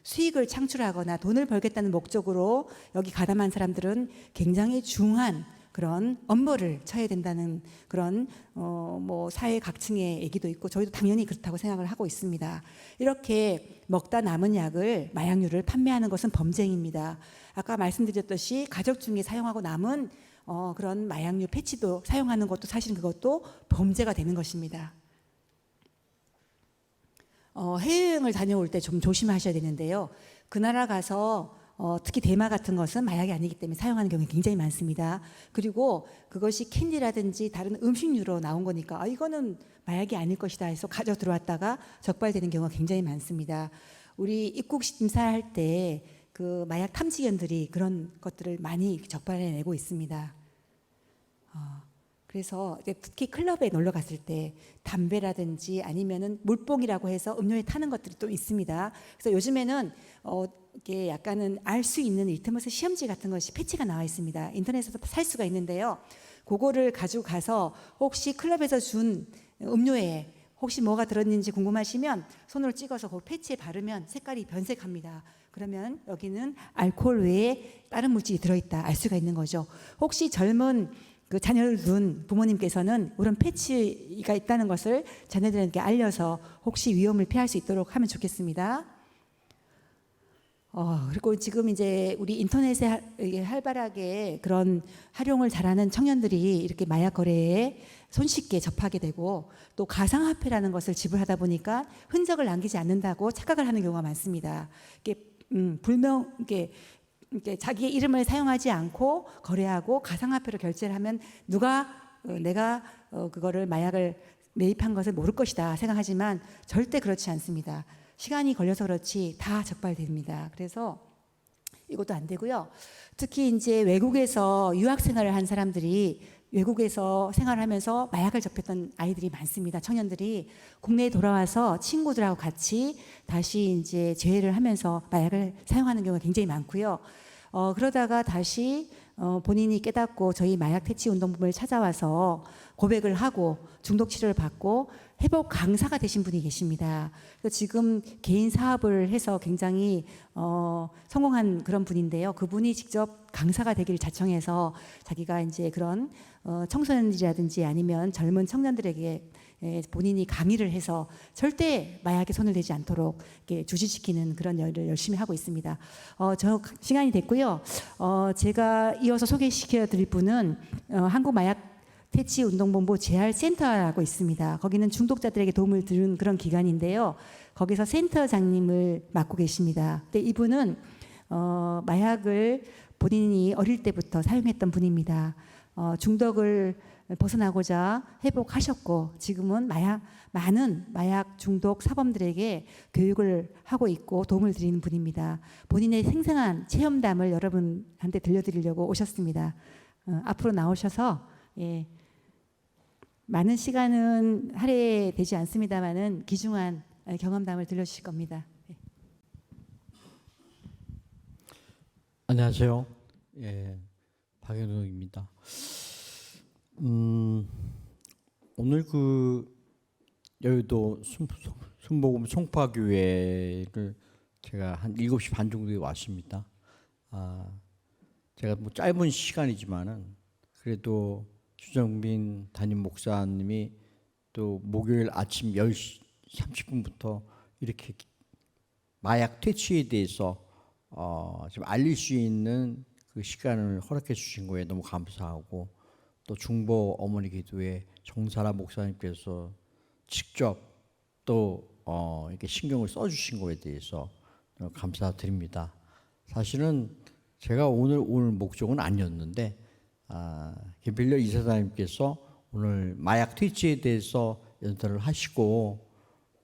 수익을 창출하거나 돈을 벌겠다는 목적으로 여기 가담한 사람들은 굉장히 중한 그런 엄벌을 쳐야 된다는 그런 뭐 사회 각층의 얘기도 있고 저희도 당연히 그렇다고 생각을 하고 있습니다. 이렇게 먹다 남은 약을 마약류를 판매하는 것은 범죄입니다. 아까 말씀드렸듯이 가족 중에 사용하고 남은 그런 마약류 패치도 사용하는 것도 사실 그것도 범죄가 되는 것입니다. 해외여행을 다녀올 때 좀 조심하셔야 되는데요. 그 나라 가서 특히 대마 같은 것은 마약이 아니기 때문에 사용하는 경우가 굉장히 많습니다. 그리고 그것이 캔디라든지 다른 음식류로 나온 거니까 이거는 마약이 아닐 것이다 해서 가져 들어왔다가 적발되는 경우가 굉장히 많습니다. 우리 입국 심사할 때 그 마약 탐지견들이 그런 것들을 많이 적발해내고 있습니다. 그래서 특히 클럽에 놀러 갔을 때 담배라든지 아니면은 물뽕이라고 해서 음료에 타는 것들이 또 있습니다. 그래서 요즘에는 이게 약간은 알 수 있는 이를테면서 시험지 같은 것이 패치가 나와 있습니다. 인터넷에서 살 수가 있는데요. 그거를 가지고 가서 혹시 클럽에서 준 음료에 혹시 뭐가 들었는지 궁금하시면 손으로 찍어서 그 패치에 바르면 색깔이 변색합니다. 그러면 여기는 알코올 외에 다른 물질이 들어있다 알 수가 있는 거죠. 혹시 젊은 그 자녀를 둔 부모님께서는 이런 패치가 있다는 것을 자녀들에게 알려서 혹시 위험을 피할 수 있도록 하면 좋겠습니다. 그리고 지금 이제 우리 인터넷에 활발하게 그런 활용을 잘하는 청년들이 이렇게 마약 거래에 손쉽게 접하게 되고 또 가상화폐라는 것을 지불하다 보니까 흔적을 남기지 않는다고 착각을 하는 경우가 많습니다. 이게 이게 자기의 이름을 사용하지 않고 거래하고 가상화폐로 결제를 하면 내가 그거를 마약을 매입한 것을 모를 것이다 생각하지만 절대 그렇지 않습니다. 시간이 걸려서 그렇지 다 적발됩니다. 그래서 이것도 안 되고요. 특히 이제 외국에서 유학 생활을 한 사람들이 외국에서 생활하면서 마약을 접했던 아이들이 많습니다. 청년들이 국내에 돌아와서 친구들하고 같이 다시 이제 재회를 하면서 마약을 사용하는 경우가 굉장히 많고요. 그러다가 다시 본인이 깨닫고 저희 마약 퇴치 운동본부를 찾아와서 고백을 하고 중독 치료를 받고 회복 강사가 되신 분이 계십니다. 그래서 지금 개인 사업을 해서 굉장히 성공한 그런 분인데요. 그분이 직접 강사가 되기를 자청해서 자기가 이제 그런 청소년들이라든지 아니면 젊은 청년들에게 본인이 강의를 해서 절대 마약에 손을 대지 않도록 이렇게 주시시키는 그런 일을 열심히 하고 있습니다. 저 시간이 됐고요. 제가 이어서 소개시켜 드릴 분은 한국 마약 퇴치 운동본부 재활센터라고 있습니다. 거기는 중독자들에게 도움을 드리는 그런 기관인데요. 거기서 센터장님을 맡고 계십니다. 근데 이분은 마약을 본인이 어릴 때부터 사용했던 분입니다. 중독을 벗어나고자 회복하셨고 지금은 많은 마약 중독 사범들에게 교육을 하고 있고 도움을 드리는 분입니다. 본인의 생생한 체험담을 여러분한테 들려드리려고 오셨습니다. 앞으로 나오셔서 많은 시간은 할애되지 않습니다만은 귀중한 경험담을 들려주실 겁니다. 안녕하세요. 박현웅입니다. 오늘 그 여의도 순복음 송파교회를 제가 한 7시 반 정도에 왔습니다. 제가 뭐 짧은 시간이지만은 그래도 주정빈 담임 목사님이 또 목요일 아침 10시 30분부터 이렇게 마약 퇴치에 대해서 좀 알릴 수 있는 그 시간을 허락해 주신 거에 너무 감사하고 또 중보 어머니 기도에 정사라 목사님께서 직접 또 이렇게 신경을 써주신 거에 대해서 감사드립니다. 사실은 제가 오늘 올 목적은 아니었는데 김필려 이사장님께서 오늘 마약 퇴치에 대해서 연설을 하시고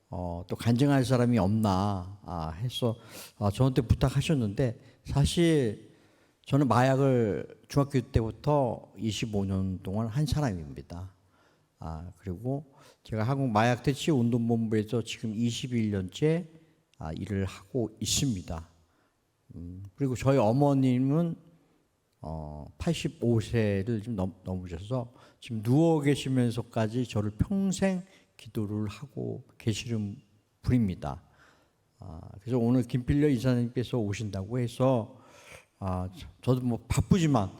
또 간증할 사람이 없나 해서 저한테 부탁하셨는데 사실 저는 마약을 중학교 때부터 25년 동안 한 사람입니다. 그리고 제가 한국 마약 퇴치 운동본부에서 지금 21년째 일을 하고 있습니다. 그리고 저희 어머님은 85세를 좀 넘으셔서 지금 누워 계시면서까지 저를 평생 기도를 하고 계시는 분입니다. 그래서 오늘 김필려 이사님께서 오신다고 해서 저도 뭐 바쁘지만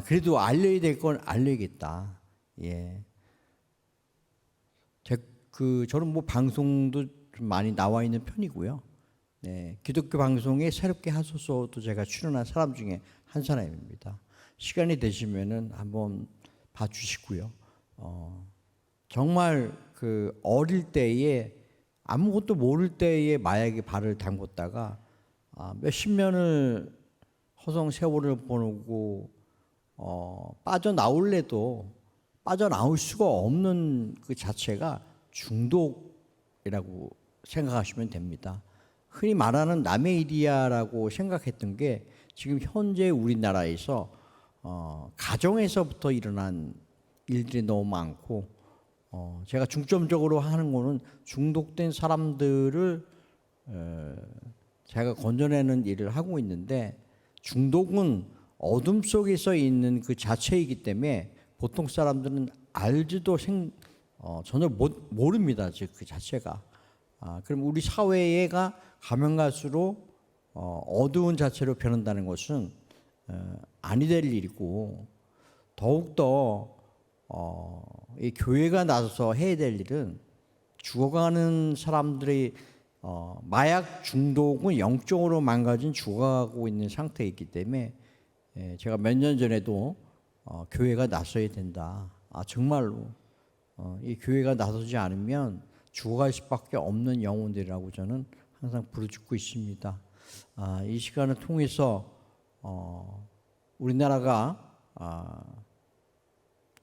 그래도 알려야 될 건 알려야겠다. 예. 저는 뭐 방송도 좀 많이 나와 있는 편이고요. 네, 기독교 방송에 새롭게 하소서도 제가 출연한 사람 중에 한 사람입니다. 시간이 되시면은 한번 봐주시고요. 정말 그 어릴 때에 아무것도 모를 때에 마약에 발을 담궜다가 몇십 년을 허송 세월을 보내고 빠져나올래도 빠져나올 수가 없는 그 자체가 중독이라고 생각하시면 됩니다. 흔히 말하는 남의 일이야라고 생각했던 게 지금 현재 우리나라에서 가정에서부터 일어난 일들이 너무 많고 제가 중점적으로 하는 거는 중독된 사람들을 제가 건져내는 일을 하고 있는데 중독은 어둠 속에서 있는 그 자체이기 때문에 보통 사람들은 알지도 전혀 모릅니다. 즉 그 자체가. 그럼 우리 사회가 가면 갈수록 어두운 자체로 변한다는 것은 아니 될 일이고 더욱더 이 교회가 나서서 해야 될 일은 죽어가는 사람들의 마약 중독은 영적으로 망가진 죽어가고 있는 상태이기 때문에 제가 몇 년 전에도 교회가 나서야 된다. 정말로 이 교회가 나서지 않으면 죽어갈 수밖에 없는 영혼들이라고 저는 항상 부르짖고 있습니다. 이 시간을 통해서 우리나라가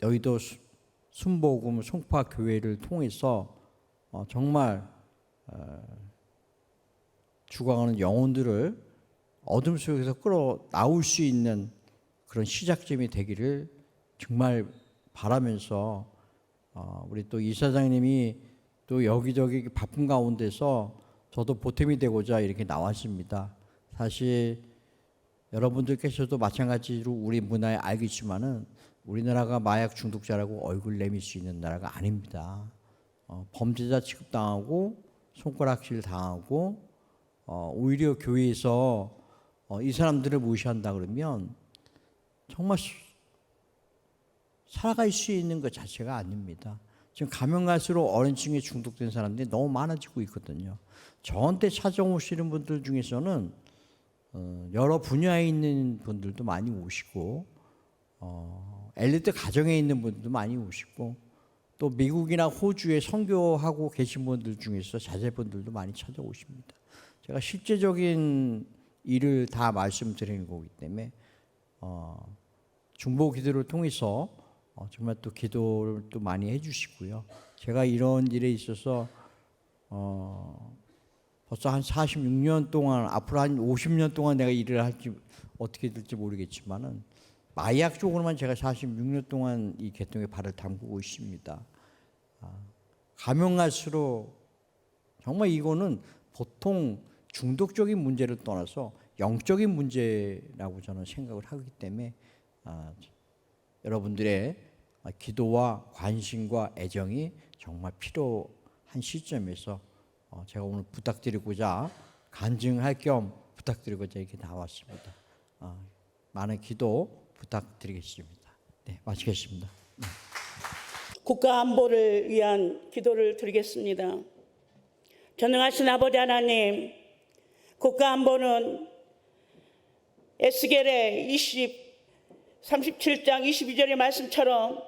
여의도 순복음 송파 교회를 통해서 정말 죽어가는 영혼들을 어둠 속에서 끌어 나올 수 있는 그런 시작점이 되기를 정말 바라면서 우리 또 이사장님이 또 여기저기 바쁜 가운데서 저도 보탬이 되고자 이렇게 나왔습니다. 사실 여러분들께서도 마찬가지로 우리 문화에 알겠지만은 우리나라가 마약 중독자라고 얼굴 내밀 수 있는 나라가 아닙니다. 범죄자 취급당하고 손가락질 당하고 오히려 교회에서 이 사람들을 무시한다 그러면 정말 살아갈 수 있는 것 자체가 아닙니다. 지금 가면 갈수록 어린 층에 중독된 사람들이 너무 많아지고 있거든요. 저한테 찾아오시는 분들 중에서는 여러 분야에 있는 분들도 많이 오시고 엘리트 가정에 있는 분들도 많이 오시고 또 미국이나 호주에 선교하고 계신 분들 중에서 자제분들도 많이 찾아오십니다. 제가 실제적인 일을 다 말씀드리는 거기 때문에 중보 기도를 통해서 정말 또 기도를 또 많이 해주시고요. 제가 이런 일에 있어서 벌써 한 46년 동안 앞으로 한 50년 동안 내가 일을 할지 어떻게 될지 모르겠지만은 마약 쪽으로만 제가 46년 동안 이 개통에 발을 담그고 있습니다. 가면 갈수록 정말 이거는 보통 중독적인 문제를 떠나서 영적인 문제라고 저는 생각을 하기 때문에 여러분들의 기도와 관심과 애정이 정말 필요한 시점에서 제가 오늘 부탁드리고자 간증할 겸 부탁드리고자 이렇게 나왔습니다. 많은 기도 부탁드리겠습니다. 네, 마치겠습니다. 국가 안보를 위한 기도를 드리겠습니다. 전능하신 아버지 하나님, 국가 안보는 에스겔의 37장 22절의 말씀처럼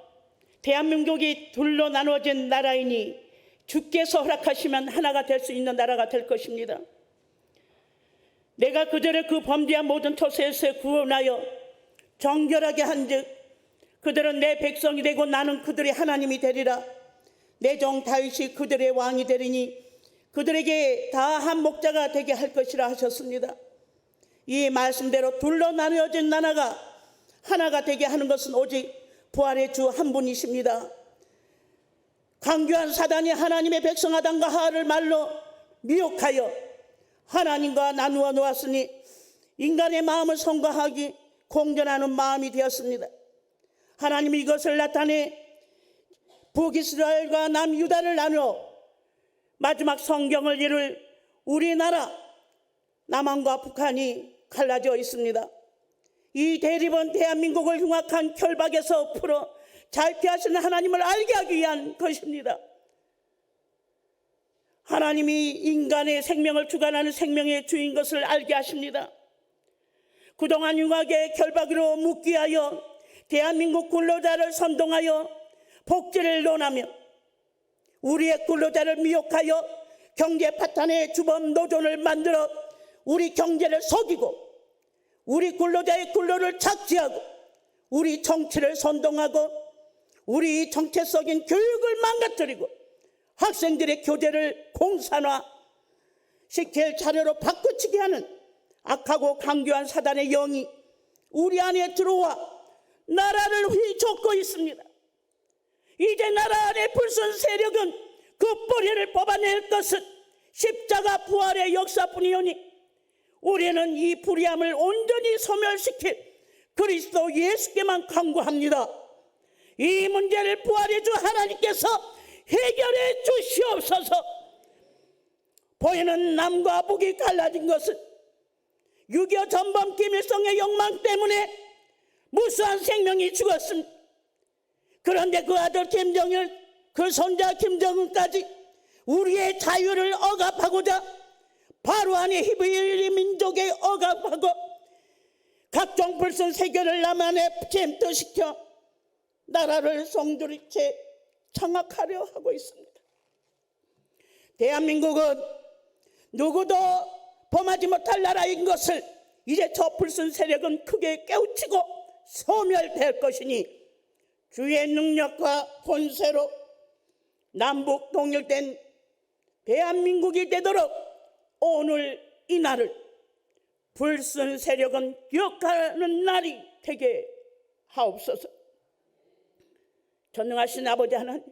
대한민국이 둘로 나누어진 나라이니 주께서 허락하시면 하나가 될 수 있는 나라가 될 것입니다. 내가 그들을 그 범죄한 모든 토세에서 구원하여 정결하게 한즉 그들은 내 백성이 되고 나는 그들의 하나님이 되리라. 내 종 다윗이 그들의 왕이 되리니 그들에게 다 한 목자가 되게 할 것이라 하셨습니다. 이 말씀대로 둘로 나누어진 나라가 하나가 되게 하는 것은 오직 부활의 주 한 분이십니다. 강교한 사단이 하나님의 백성 아담과 하와를 말로 미혹하여 하나님과 나누어 놓았으니 인간의 마음을 성과하기 공전하는 마음이 되었습니다. 하나님이 이것을 나타내 북이스라엘과 남유다를 나누어 마지막 성경을 이룰 우리나라 남한과 북한이 갈라져 있습니다. 이 대립은 대한민국을 흉악한 결박에서 풀어 자유케하시는 하나님을 알게 하기 위한 것입니다. 하나님이 인간의 생명을 주관하는 생명의 주인 것을 알게 하십니다. 그동안 흉악의 결박으로 묶기 위하여 대한민국 근로자를 선동하여 복지를 논하며 우리의 근로자를 미혹하여 경제 파탄의 주범 노조를 만들어 우리 경제를 속이고 우리 근로자의 근로를 착취하고 우리 정치를 선동하고 우리 정체성인 교육을 망가뜨리고 학생들의 교재를 공산화 시킬 자료로 바꾸치게 하는 악하고 강교한 사단의 영이 우리 안에 들어와 나라를 휘젓고 있습니다. 이제 나라 안에 불순 세력은 그 뿌리를 뽑아낼 것은 십자가 부활의 역사뿐이오니 우리는 이 불의함을 온전히 소멸시킬 그리스도 예수께만 간구합니다. 이 문제를 부활의 주 하나님께서 해결해 주시옵소서. 보이는 남과 북이 갈라진 것은 6.25 전범 김일성의 욕망 때문에 무수한 생명이 죽었습니다. 그런데 그 아들 김정일, 그 손자 김정은까지 우리의 자유를 억압하고자 바로 안에 히브리 민족에 억압하고 각종 불순 세계를 남한에 잼터시켜 나라를 송두리째 장악하려 하고 있습니다. 대한민국은 누구도 범하지 못할 나라인 것을 이제 저 불순 세력은 크게 깨우치고 소멸될 것이니 주의 능력과 권세로 남북 통일된 대한민국이 되도록 오늘 이 날을 불순 세력은 기억하는 날이 되게 하옵소서. 전능하신 아버지 하나님,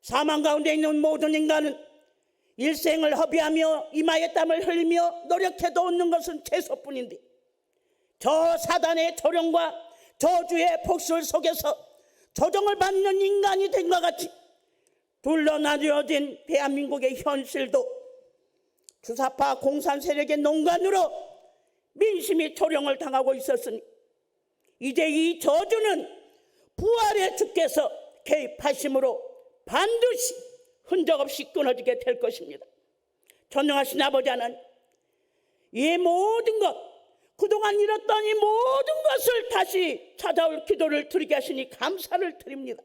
사망 가운데 있는 모든 인간은 일생을 허비하며 이마에 땀을 흘리며 노력해도 얻는 것은 채소뿐인데 저 사단의 조롱과 저주의 폭설 속에서 조정을 받는 인간이 된 것 같이 둘러 나뉘어진 대한민국의 현실도 주사파 공산 세력의 농간으로 민심이 조롱을 당하고 있었으니 이제 이 저주는 부활의 주께서 개입하심으로 반드시 흔적 없이 끊어지게 될 것입니다. 전능하신 아버지 하나님, 이 모든 것, 그동안 잃었던 이 모든 것을 다시 찾아올 기도를 드리게 하시니 감사를 드립니다.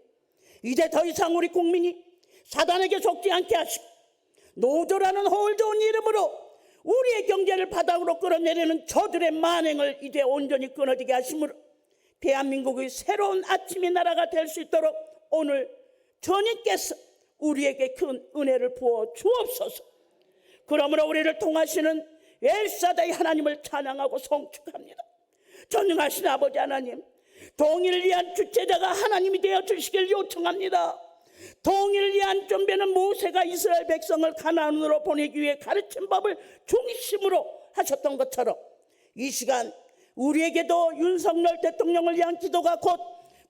이제 더 이상 우리 국민이 사단에게 속지 않게 하시고 노조라는 호울 좋은 이름으로 우리의 경제를 바닥으로 끌어내리는 저들의 만행을 이제 온전히 끊어지게 하심으로 대한민국의 새로운 아침의 나라가 될 수 있도록 오늘 주님께서 우리에게 큰 은혜를 부어 주옵소서. 그러므로 우리를 통하시는 엘사다의 하나님을 찬양하고 송축합니다. 전능하신 아버지 하나님, 통일을 위한 주체자가 하나님이 되어 주시길 요청합니다. 통일을 위한 준비는 모세가 이스라엘 백성을 가나안으로 보내기 위해 가르친 법을 중심으로 하셨던 것처럼 이 시간 우리에게도 윤석열 대통령을 위한 기도가 곧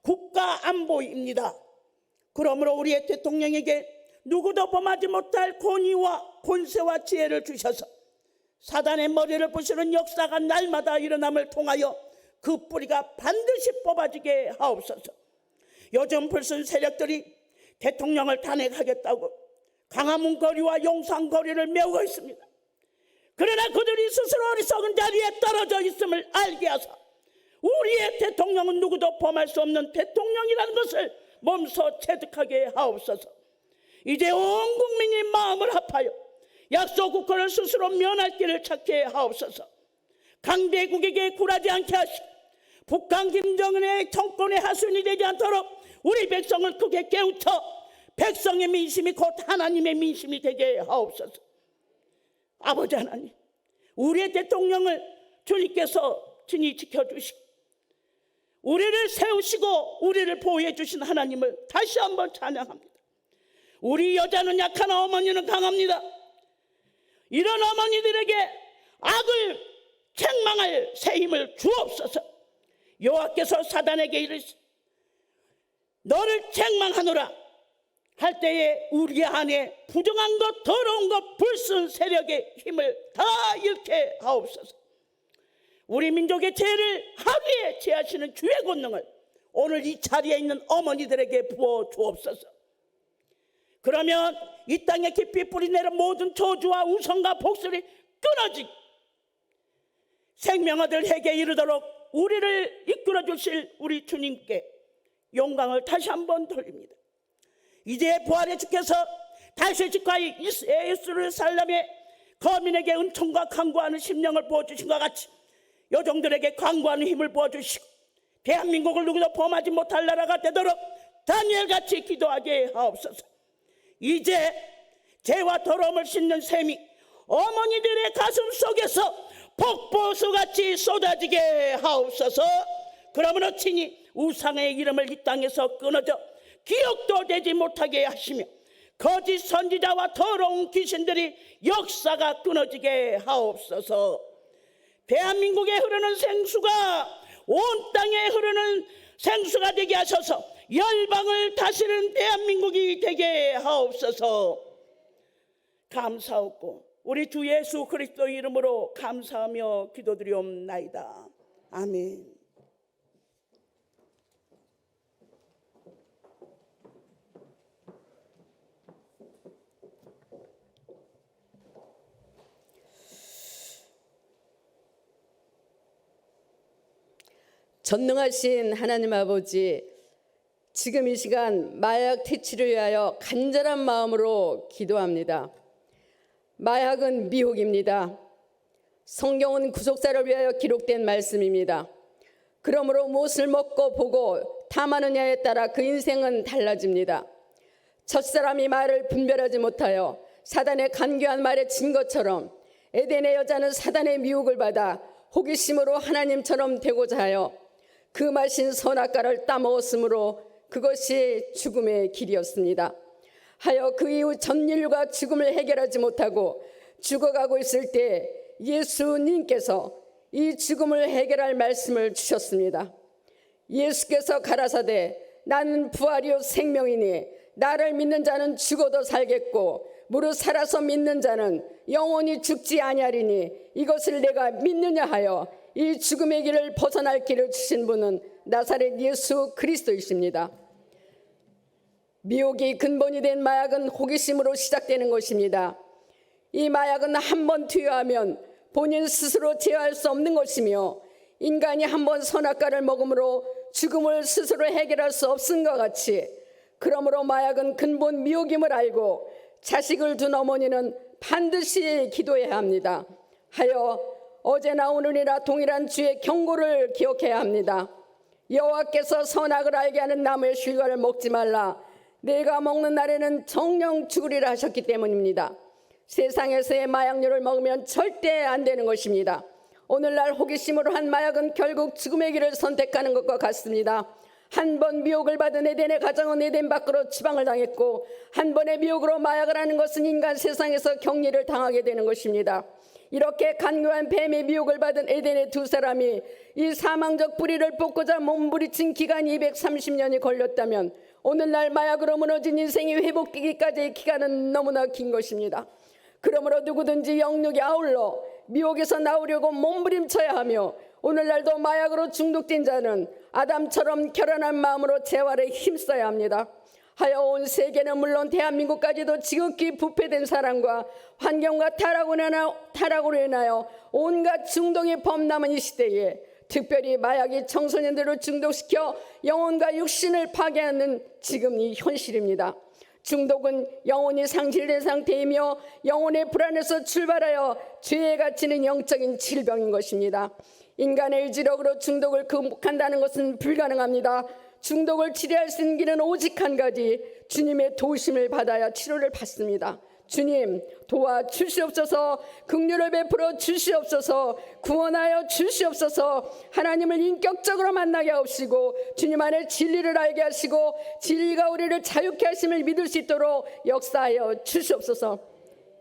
국가 안보입니다. 그러므로 우리의 대통령에게 누구도 범하지 못할 권위와 권세와 지혜를 주셔서 사단의 머리를 부수는 역사가 날마다 일어남을 통하여 그 뿌리가 반드시 뽑아지게 하옵소서. 요즘 불순 세력들이 대통령을 탄핵하겠다고 강화문 거리와 용산 거리를 메우고 있습니다. 그러나 그들이 스스로 어리석은 자리에 떨어져 있음을 알게 하사 우리의 대통령은 누구도 범할 수 없는 대통령이라는 것을 몸소 체득하게 하옵소서. 이제 온 국민이 마음을 합하여 약소 국권을 스스로 면할 길을 찾게 하옵소서. 강대국에게 굴하지 않게 하시고 북한 김정은의 정권의 하순이 되지 않도록 우리 백성을 크게 깨우쳐 백성의 민심이 곧 하나님의 민심이 되게 하옵소서. 아버지 하나님, 우리의 대통령을 주님께서 친히 지켜주시고 우리를 세우시고 우리를 보호해 주신 하나님을 다시 한번 찬양합니다. 우리 여자는 약하나 어머니는 강합니다. 이런 어머니들에게 악을 책망할 새 힘을 주옵소서. 여호와께서 사단에게 이르시되 너를 책망하노라. 할 때에 우리 안에 부정한 것, 더러운 것, 불순 세력의 힘을 다 잃게 하옵소서. 우리 민족의 죄를 하루에 제하시는 주의 권능을 오늘 이 자리에 있는 어머니들에게 부어 주옵소서. 그러면 이 땅에 깊이 뿌리내린 모든 저주와 우성과 복수를 끊어지고 생명아들에게 이르도록 우리를 이끌어 주실 우리 주님께 영광을 다시 한번 돌립니다. 이제 부활의 주께서 다시 직과의 예루살렘의 거민에게 은총과 강구하는 심령을 부어주신 것 같이 여종들에게 강구하는 힘을 부어주시고 대한민국을 누구도 범하지 못할 나라가 되도록 다니엘같이 기도하게 하옵소서. 이제 죄와 더러움을 씻는 셈이 어머니들의 가슴 속에서 폭포수같이 쏟아지게 하옵소서. 그러므로 친히 우상의 이름을 이 땅에서 끊어져 기억도 되지 못하게 하시며 거짓 선지자와 더러운 귀신들이 역사가 끊어지게 하옵소서. 대한민국에 흐르는 생수가 온 땅에 흐르는 생수가 되게 하셔서 열방을 다스리는 대한민국이 되게 하옵소서. 감사하고 우리 주 예수 그리스도 이름으로 감사하며 기도드리옵나이다. 아멘. 전능하신 하나님 아버지, 지금 이 시간 마약 퇴치를 위하여 간절한 마음으로 기도합니다. 마약은 미혹입니다. 성경은 구속사를 위하여 기록된 말씀입니다. 그러므로 무엇을 먹고 보고 탐하느냐에 따라 그 인생은 달라집니다. 첫사람이 말을 분별하지 못하여 사단의 간교한 말에 진 것처럼 에덴의 여자는 사단의 미혹을 받아 호기심으로 하나님처럼 되고자 하여 그 마신 선악과를 따먹었으므로 그것이 죽음의 길이었습니다. 하여 그 이후 전 인류가 죽음을 해결하지 못하고 죽어가고 있을 때 예수님께서 이 죽음을 해결할 말씀을 주셨습니다. 예수께서 가라사대 나는 부활이요 생명이니 나를 믿는 자는 죽어도 살겠고 무릇 살아서 믿는 자는 영원히 죽지 아니하리니 이것을 내가 믿느냐 하여 이 죽음의 길을 벗어날 길을 주신 분은 나사렛 예수 그리스도이십니다. 미혹이 근본이 된 마약은 호기심으로 시작되는 것입니다. 이 마약은 한 번 투여하면 본인 스스로 제어할 수 없는 것이며 인간이 한 번 선악과를 먹음으로 죽음을 스스로 해결할 수 없은 것 같이 그러므로 마약은 근본 미혹임을 알고 자식을 둔 어머니는 반드시 기도해야 합니다. 하여 어제나 오늘이나 동일한 주의 경고를 기억해야 합니다. 여호와께서 선악을 알게 하는 나무의 실과를 먹지 말라. 내가 먹는 날에는 정령 죽으리라 하셨기 때문입니다. 세상에서의 마약류를 먹으면 절대 안 되는 것입니다. 오늘날 호기심으로 한 마약은 결국 죽음의 길을 선택하는 것과 같습니다. 한 번 미혹을 받은 에덴의 가정은 에덴 밖으로 추방을 당했고 한 번의 미혹으로 마약을 하는 것은 인간 세상에서 격리를 당하게 되는 것입니다. 이렇게 간교한 뱀의 미혹을 받은 에덴의 두 사람이 이 사망적 뿌리를 뽑고자 몸부리친 기간이 230년이 걸렸다면 오늘날 마약으로 무너진 인생이 회복되기까지의 기간은 너무나 긴 것입니다. 그러므로 누구든지 영육이 아울러 미혹에서 나오려고 몸부림쳐야 하며 오늘날도 마약으로 중독된 자는 아담처럼 결연한 마음으로 재활에 힘써야 합니다. 하여 온 세계는 물론 대한민국까지도 지극히 부패된 사람과 환경과 타락으로 인하여 온갖 중독이 범람한 이 시대에 특별히 마약이 청소년들을 중독시켜 영혼과 육신을 파괴하는 지금 이 현실입니다. 중독은 영혼이 상실된 상태이며 영혼의 불안에서 출발하여 죄에 갇히는 영적인 질병인 것입니다. 인간의 의지력으로 중독을 극복한다는 것은 불가능합니다. 중독을 치료할 수 있는 길은 오직 한 가지, 주님의 도우심을 받아야 치료를 받습니다. 주님 도와주시옵소서, 긍휼을 베풀어 주시옵소서, 구원하여 주시옵소서. 하나님을 인격적으로 만나게 하옵시고 주님 안에 진리를 알게 하시고 진리가 우리를 자유케 하심을 믿을 수 있도록 역사하여 주시옵소서.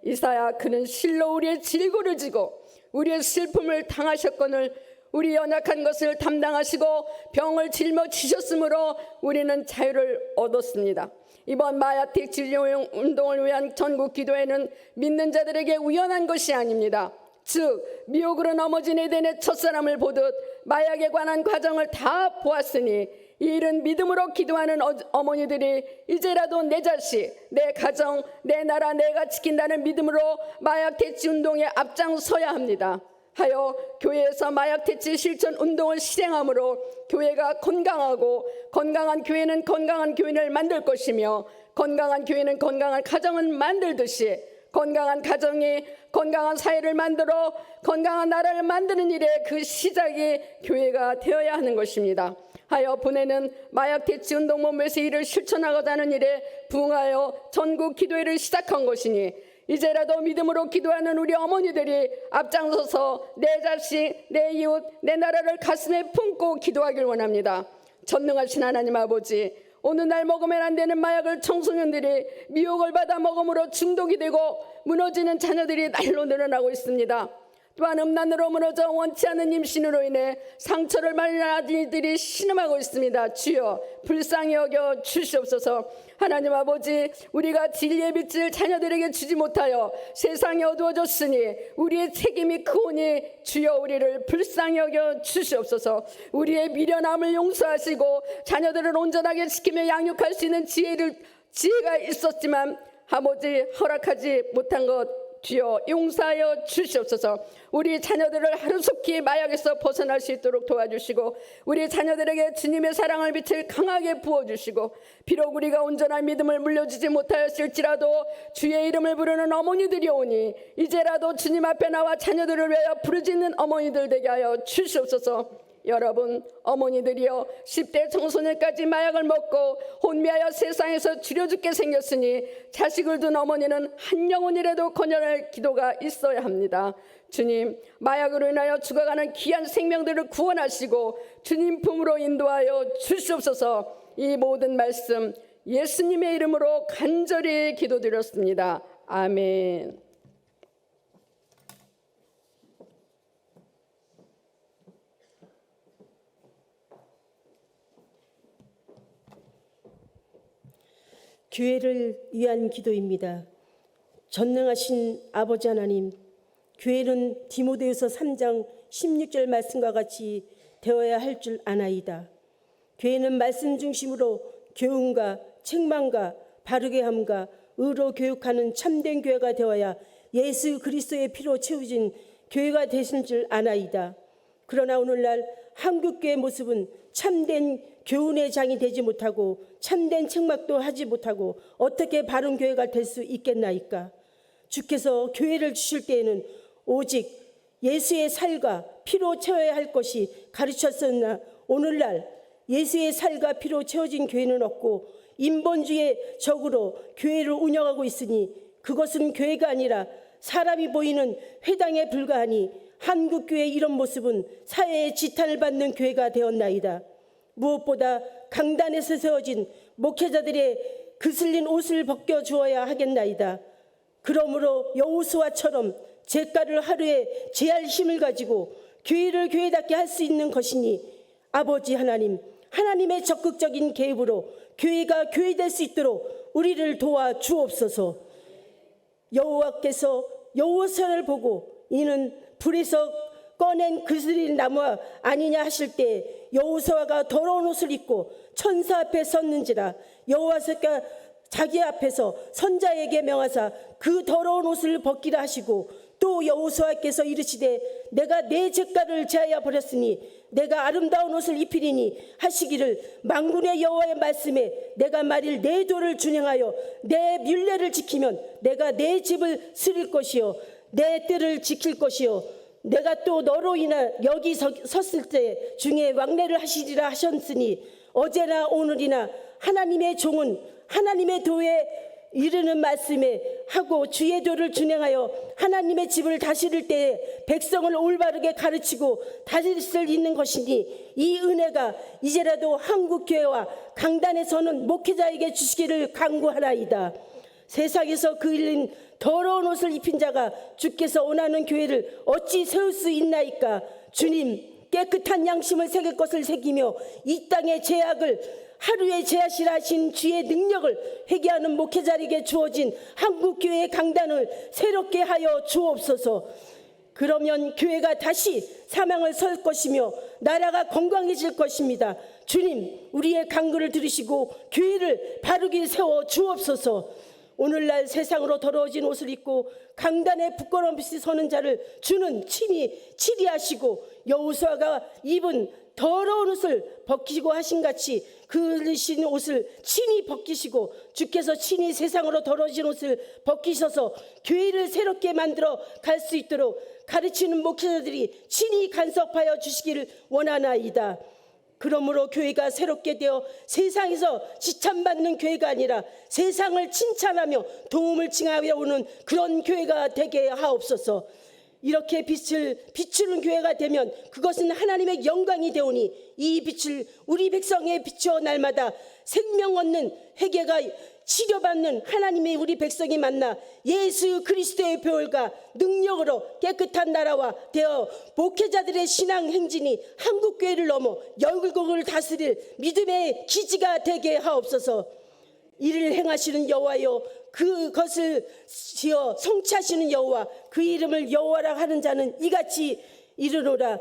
이사야 그는 실로 우리의 질고를 지고 우리의 슬픔을 당하셨거늘 우리 연약한 것을 담당하시고 병을 짊어지셨으므로 우리는 자유를 얻었습니다. 이번 마약 대치 운동을 위한 전국 기도회는 믿는 자들에게 우연한 것이 아닙니다. 즉 미혹으로 넘어진 에덴의 첫사람을 보듯 마약에 관한 과정을 다 보았으니 이 일은 믿음으로 기도하는 어머니들이 이제라도 내 자식, 내 가정, 내 나라 내가 지킨다는 믿음으로 마약 대치 운동에 앞장서야 합니다. 하여 교회에서 마약 대치 실천 운동을 실행함으로 교회가 건강하고 건강한 교회는 건강한 교인을 만들 것이며 건강한 교회는 건강한 가정을 만들듯이 건강한 가정이 건강한 사회를 만들어 건강한 나라를 만드는 일의 그 시작이 교회가 되어야 하는 것입니다. 하여 본회는 마약 대치 운동 몸에서 이를 실천하고자 하는 일에 부응하여 전국 기도회를 시작한 것이니 이제라도 믿음으로 기도하는 우리 어머니들이 앞장서서 내 자식, 내 이웃, 내 나라를 가슴에 품고 기도하길 원합니다. 전능하신 하나님 아버지, 어느 날 먹으면 안 되는 마약을 청소년들이 미혹을 받아 먹음으로 중독이 되고 무너지는 자녀들이 날로 늘어나고 있습니다. 또한 음란으로 무너져 원치 않는 임신으로 인해 상처를 받는 아이들이 신음하고 있습니다. 주여 불쌍히 여겨 주시옵소서. 하나님 아버지, 우리가 진리의 빛을 자녀들에게 주지 못하여 세상이 어두워졌으니 우리의 책임이 크오니 주여 우리를 불쌍히 여겨 주시옵소서. 우리의 미련함을 용서하시고 자녀들을 온전하게 지키며 양육할 수 있는 지혜가 있었지만 아버지 허락하지 못한 것 주여 용서하여 주시옵소서. 우리 자녀들을 하루속히 마약에서 벗어날 수 있도록 도와주시고 우리 자녀들에게 주님의 사랑을 빛을 강하게 부어주시고 비록 우리가 온전한 믿음을 물려주지 못하였을지라도 주의 이름을 부르는 어머니들이 오니 이제라도 주님 앞에 나와 자녀들을 위하여 부르짖는 어머니들 되게 하여 주시옵소서. 여러분 어머니들이여 10대 청소년까지 마약을 먹고 혼미하여 세상에서 줄여 죽게 생겼으니 자식을 둔 어머니는 한 영혼이라도 건져낼 기도가 있어야 합니다. 주님, 마약으로 인하여 죽어가는 귀한 생명들을 구원하시고 주님 품으로 인도하여 주시옵소서. 이 모든 말씀 예수님의 이름으로 간절히 기도드렸습니다. 아멘. 교회를 위한 기도입니다. 전능하신 아버지 하나님, 교회는 디모데후서 3장 16절 말씀과 같이 되어야 할 줄 아나이다. 교회는 말씀 중심으로 교훈과 책망과 바르게 함과 의로 교육하는 참된 교회가 되어야 예수 그리스도의 피로 채워진 교회가 되실 줄 아나이다. 그러나 오늘날 한국교회의 모습은 참된 교훈의 장이 되지 못하고 참된 책망도 하지 못하고 어떻게 바른 교회가 될 수 있겠나이까. 주께서 교회를 주실 때에는 오직 예수의 살과 피로 채워야 할 것이 가르쳤었으나 오늘날 예수의 살과 피로 채워진 교회는 없고 인본주의 적으로 교회를 운영하고 있으니 그것은 교회가 아니라 사람이 보이는 회당에 불과하니 한국교회의 이런 모습은 사회의 지탄을 받는 교회가 되었나이다. 무엇보다 강단에서 세워진 목회자들의 그슬린 옷을 벗겨주어야 하겠나이다. 그러므로 여호수아처럼 제가를 하루에 제할 힘을 가지고 교회를 교회답게 할 수 있는 것이니 아버지 하나님, 하나님의 적극적인 개입으로 교회가 교회될 수 있도록 우리를 도와주옵소서. 여호와께서 여호수아를 보고 이는 불에서 꺼낸 그슬린 나무 아니냐 하실 때 여호수아가 더러운 옷을 입고 천사 앞에 섰는지라 여호와께서 자기 앞에서 선자에게 명하사 그 더러운 옷을 벗기라 하시고 또 여호수아께서 이르시되 내가 내 제가를 제하여 버렸으니 내가 아름다운 옷을 입히리니 하시기를 만군의 여호와의 말씀에 내가 만일 내 도를 준행하여 내 뮬례를 지키면 내가 내 집을 쓰릴 것이요 내 뜰을 지킬 것이요 내가 또 너로 인하 여기 섰을 때 중에 왕래를 하시리라 하셨으니 어제나 오늘이나 하나님의 종은 하나님의 도에 이르는 말씀에 하고 주의 도를 준행하여 하나님의 집을 다스릴 때에 백성을 올바르게 가르치고 다스릴 수 있는 것이니 이 은혜가 이제라도 한국교회와 강단에 서는 목회자에게 주시기를 간구하나이다. 세상에서 그 일린 더러운 옷을 입힌 자가 주께서 원하는 교회를 어찌 세울 수 있나이까. 주님, 깨끗한 양심을 새길 것을 새기며 이 땅의 죄악을 하루에 제하시라 하신 주의 능력을 회개하는 목회자에게 주어진 한국교회의 강단을 새롭게 하여 주옵소서. 그러면 교회가 다시 사망을 설 것이며 나라가 건강해질 것입니다. 주님, 우리의 간구를 들으시고 교회를 바르게 세워 주옵소서. 오늘날 세상으로 더러워진 옷을 입고 강단에 부끄러움없이 서는 자를 주는 친히 치리하시고 여호수아가 입은 더러운 옷을 벗기고 하신 같이 그르신 옷을 친히 벗기시고 주께서 친히 세상으로 더러워진 옷을 벗기셔서 교회를 새롭게 만들어 갈 수 있도록 가르치는 목회자들이 친히 간섭하여 주시기를 원하나이다. 그러므로 교회가 새롭게 되어 세상에서 지참받는 교회가 아니라 세상을 칭찬하며 도움을 칭하여 오는 그런 교회가 되게 하옵소서. 이렇게 빛을 비추는 교회가 되면 그것은 하나님의 영광이 되오니 이 빛을 우리 백성에 비추어 날마다 생명 얻는 회개가 치료받는 하나님의 우리 백성이 만나 예수 그리스도의 보혈과 능력으로 깨끗한 나라와 되어 목회자들의 신앙 행진이 한국교회를 넘어 열국을 다스릴 믿음의 기지가 되게 하옵소서. 이를 행하시는 여호와여, 그것을 지어 성취하시는 여호와, 그 이름을 여호와라 하는 자는 이같이 이르노라.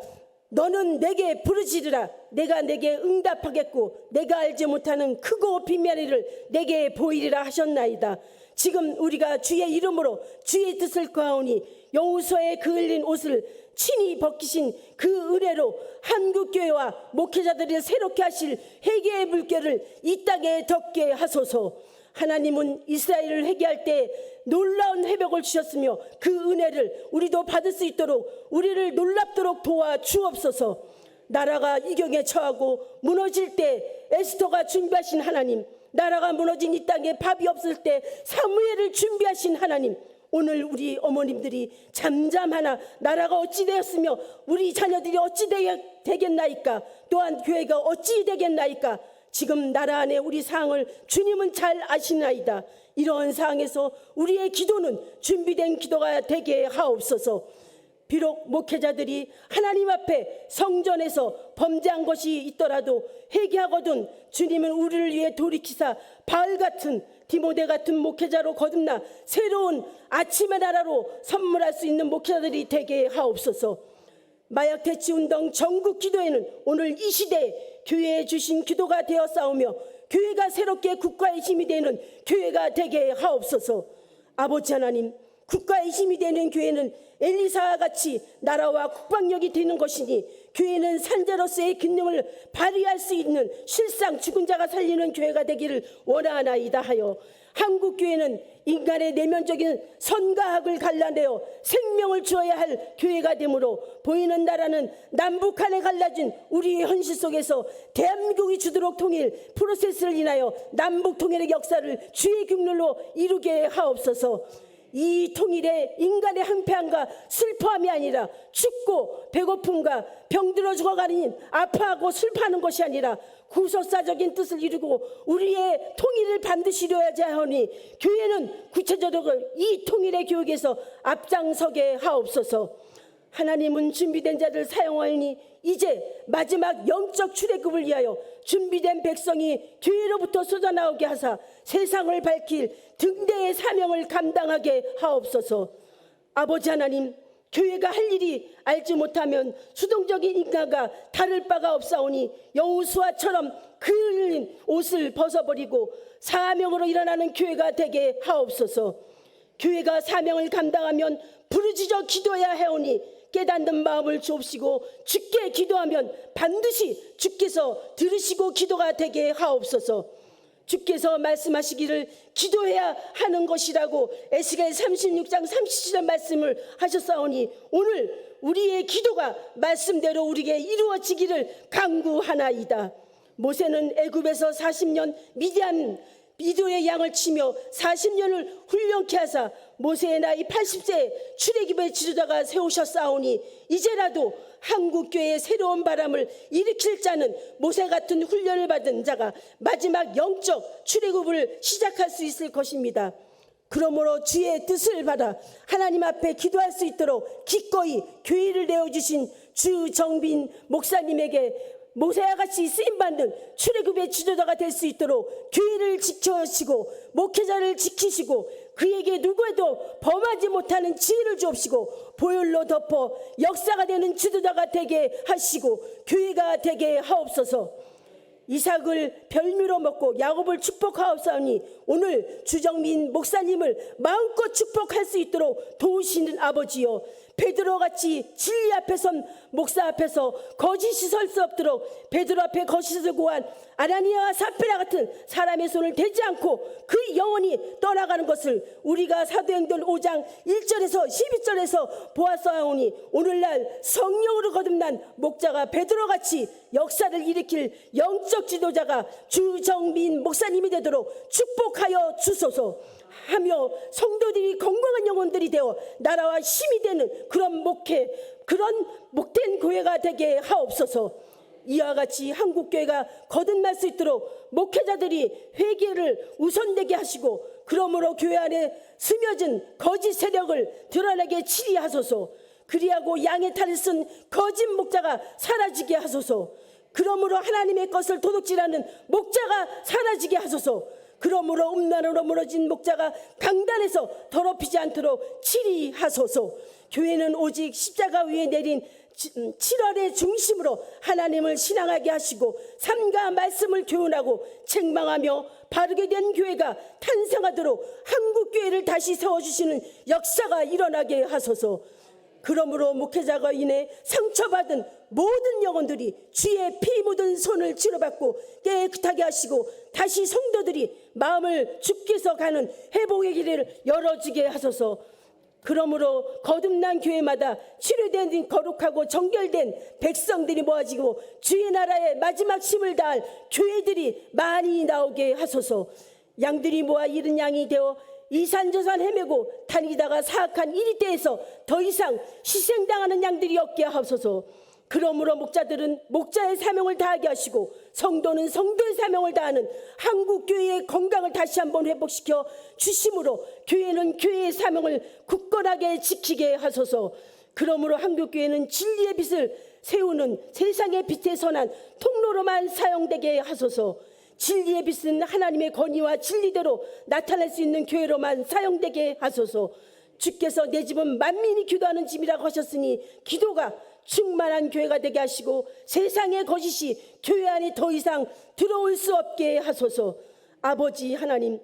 너는 내게 부르짖으라. 내가 내게 응답하겠고 내가 알지 못하는 크고 비밀한 일을 내게 보이리라 하셨나이다. 지금 우리가 주의 이름으로 주의 뜻을 구하오니 여호수아의 그 흘린 옷을 친히 벗기신 그 은혜로 한국교회와 목회자들을 새롭게 하실 회개의 물결을 이 땅에 덮게 하소서. 하나님은 이스라엘을 회개할 때 놀라운 회복을 주셨으며 그 은혜를 우리도 받을 수 있도록 우리를 놀랍도록 도와 주옵소서. 나라가 이경에 처하고 무너질 때 에스더가 준비하신 하나님, 나라가 무너진 이 땅에 밥이 없을 때 사무엘을 준비하신 하나님, 오늘 우리 어머님들이 잠잠하나 나라가 어찌 되었으며 우리 자녀들이 어찌 되겠나이까, 또한 교회가 어찌 되겠나이까. 지금 나라 안에 우리 상황을 주님은 잘 아시나이다. 이러한 상황에서 우리의 기도는 준비된 기도가 되게 하옵소서. 비록 목회자들이 하나님 앞에 성전에서 범죄한 것이 있더라도 회개하거든 주님은 우리를 위해 돌이키사 바울 같은 디모데 같은 목회자로 거듭나 새로운 아침의 나라로 선물할 수 있는 목회자들이 되게 하옵소서. 마약 대치 운동 전국 기도회는 오늘 이 시대에 교회에 주신 기도가 되어 싸우며 교회가 새롭게 국가의 힘이 되는 교회가 되게 하옵소서. 아버지 하나님, 국가의 힘이 되는 교회는 엘리사와 같이 나라와 국방력이 되는 것이니 교회는 산자로서의 기능을 발휘할 수 있는 실상 죽은 자가 살리는 교회가 되기를 원하나이다 하여 한국교회는 인간의 내면적인 선과 악을 갈라내어 생명을 주어야 할 교회가 되므로 보이는 나라는 남북한에 갈라진 우리의 현실 속에서 대한민국이 주도록 통일 프로세스를 인하여 남북 통일의 역사를 주의 국률로 이루게 하옵소서. 이 통일에 인간의 항폐함과 슬퍼함이 아니라 춥고 배고픔과 병들어 죽어가는 아파하고 슬퍼하는 것이 아니라 구속사적인 뜻을 이루고 우리의 통일을 반드시 이루어야지 하오니 교회는 구체적으로 이 통일의 교육에서 앞장서게 하옵소서. 하나님은 준비된 자를 사용하니 이제 마지막 영적 출애굽을 위하여 준비된 백성이 교회로부터 쏟아나오게 하사 세상을 밝힐 등대의 사명을 감당하게 하옵소서. 아버지 하나님, 교회가 할 일이 알지 못하면 수동적인 인간과 다를 바가 없사오니 여호수아처럼 그을린 옷을 벗어버리고 사명으로 일어나는 교회가 되게 하옵소서. 교회가 사명을 감당하면 부르짖어 기도해야 해오니 깨닫는 마음을 주옵시고 주께 기도하면 반드시 주께서 들으시고 기도가 되게 하옵소서. 주께서 말씀하시기를 기도해야 하는 것이라고 에스겔 36장 37절 말씀을 하셨사오니 오늘 우리의 기도가 말씀대로 우리에게 이루어지기를 간구하나이다. 모세는 애굽에서 40년 미디안의 양을 치며 40년을 훈련케 하사 모세의 나이 80세에 출애굽의 지도자가 세우셨사오니 이제라도 한국교회의 새로운 바람을 일으킬 자는 모세 같은 훈련을 받은 자가 마지막 영적 출애굽을 시작할 수 있을 것입니다. 그러므로 주의 뜻을 받아 하나님 앞에 기도할 수 있도록 기꺼이 교회를 내어주신 주정빈 목사님에게 모세와 같이 쓰임받는 출애굽의 지도자가 될 수 있도록 교회를 지켜주시고 목회자를 지키시고 그에게 누구에도 범하지 못하는 지혜를 주옵시고 보혈로 덮어 역사가 되는 지도자가 되게 하시고 교회가 되게 하옵소서. 이삭을 별미로 먹고 야곱을 축복하옵사오니 오늘 주정민 목사님을 마음껏 축복할 수 있도록 도우시는 아버지여, 베드로같이 진리 앞에 선 목사 앞에서 거짓이 설 수 없도록 베드로 앞에 거짓을 고한 아나니아와 사피라 같은 사람의 손을 대지 않고 그 영혼이 떠나가는 것을 우리가 사도행전 5장 1절에서 12절에서 보았사오니 오늘날 성령으로 거듭난 목자가 베드로같이 역사를 일으킬 영적 지도자가 주정민 목사님이 되도록 축복하여 주소서 하며 성도들이 건강한 영혼들이 되어 나라와 힘이 되는 그런 목된 교회가 되게 하옵소서. 이와 같이 한국교회가 거듭날 수 있도록 목회자들이 회개를 우선되게 하시고 그러므로 교회 안에 스며진 거짓 세력을 드러내게 치리하소서. 그리하고 양의 탈을 쓴 거짓 목자가 사라지게 하소서. 그러므로 하나님의 것을 도둑질하는 목자가 사라지게 하소서. 그러므로 음란으로 무너진 목자가 강단에서 더럽히지 않도록 치리하소서. 교회는 오직 십자가 위에 내린 7월의 중심으로 하나님을 신앙하게 하시고 삶과 말씀을 교훈하고 책망하며 바르게 된 교회가 탄생하도록 한국교회를 다시 세워주시는 역사가 일어나게 하소서. 그러므로 목회자가 인해 상처받은 모든 영혼들이 주의 피 묻은 손을 치료받고 깨끗하게 하시고 다시 성도들이 마음을 주께서 가는 회복의 길을 열어주게 하소서. 그러므로 거듭난 교회마다 치료된 거룩하고 정결된 백성들이 모아지고 주의 나라에 마지막 힘을 다할 교회들이 많이 나오게 하소서. 양들이 모아 이른 양이 되어 이산저산 헤매고 다니다가 사악한 이리 때에서 더 이상 희생당하는 양들이 없게 하옵소서. 그러므로 목자들은 목자의 사명을 다하게 하시고 성도는 성도의 사명을 다하는 한국교회의 건강을 다시 한번 회복시켜 주심으로 교회는 교회의 사명을 굳건하게 지키게 하소서. 그러므로 한국교회는 진리의 빛을 세우는 세상의 빛에 선한 통로로만 사용되게 하소서. 진리의 빛은 하나님의 권위와 진리대로 나타날 수 있는 교회로만 사용되게 하소서. 주께서 내 집은 만민이 기도하는 집이라고 하셨으니 기도가 충만한 교회가 되게 하시고 세상의 거짓이 교회 안에 더 이상 들어올 수 없게 하소서. 아버지 하나님,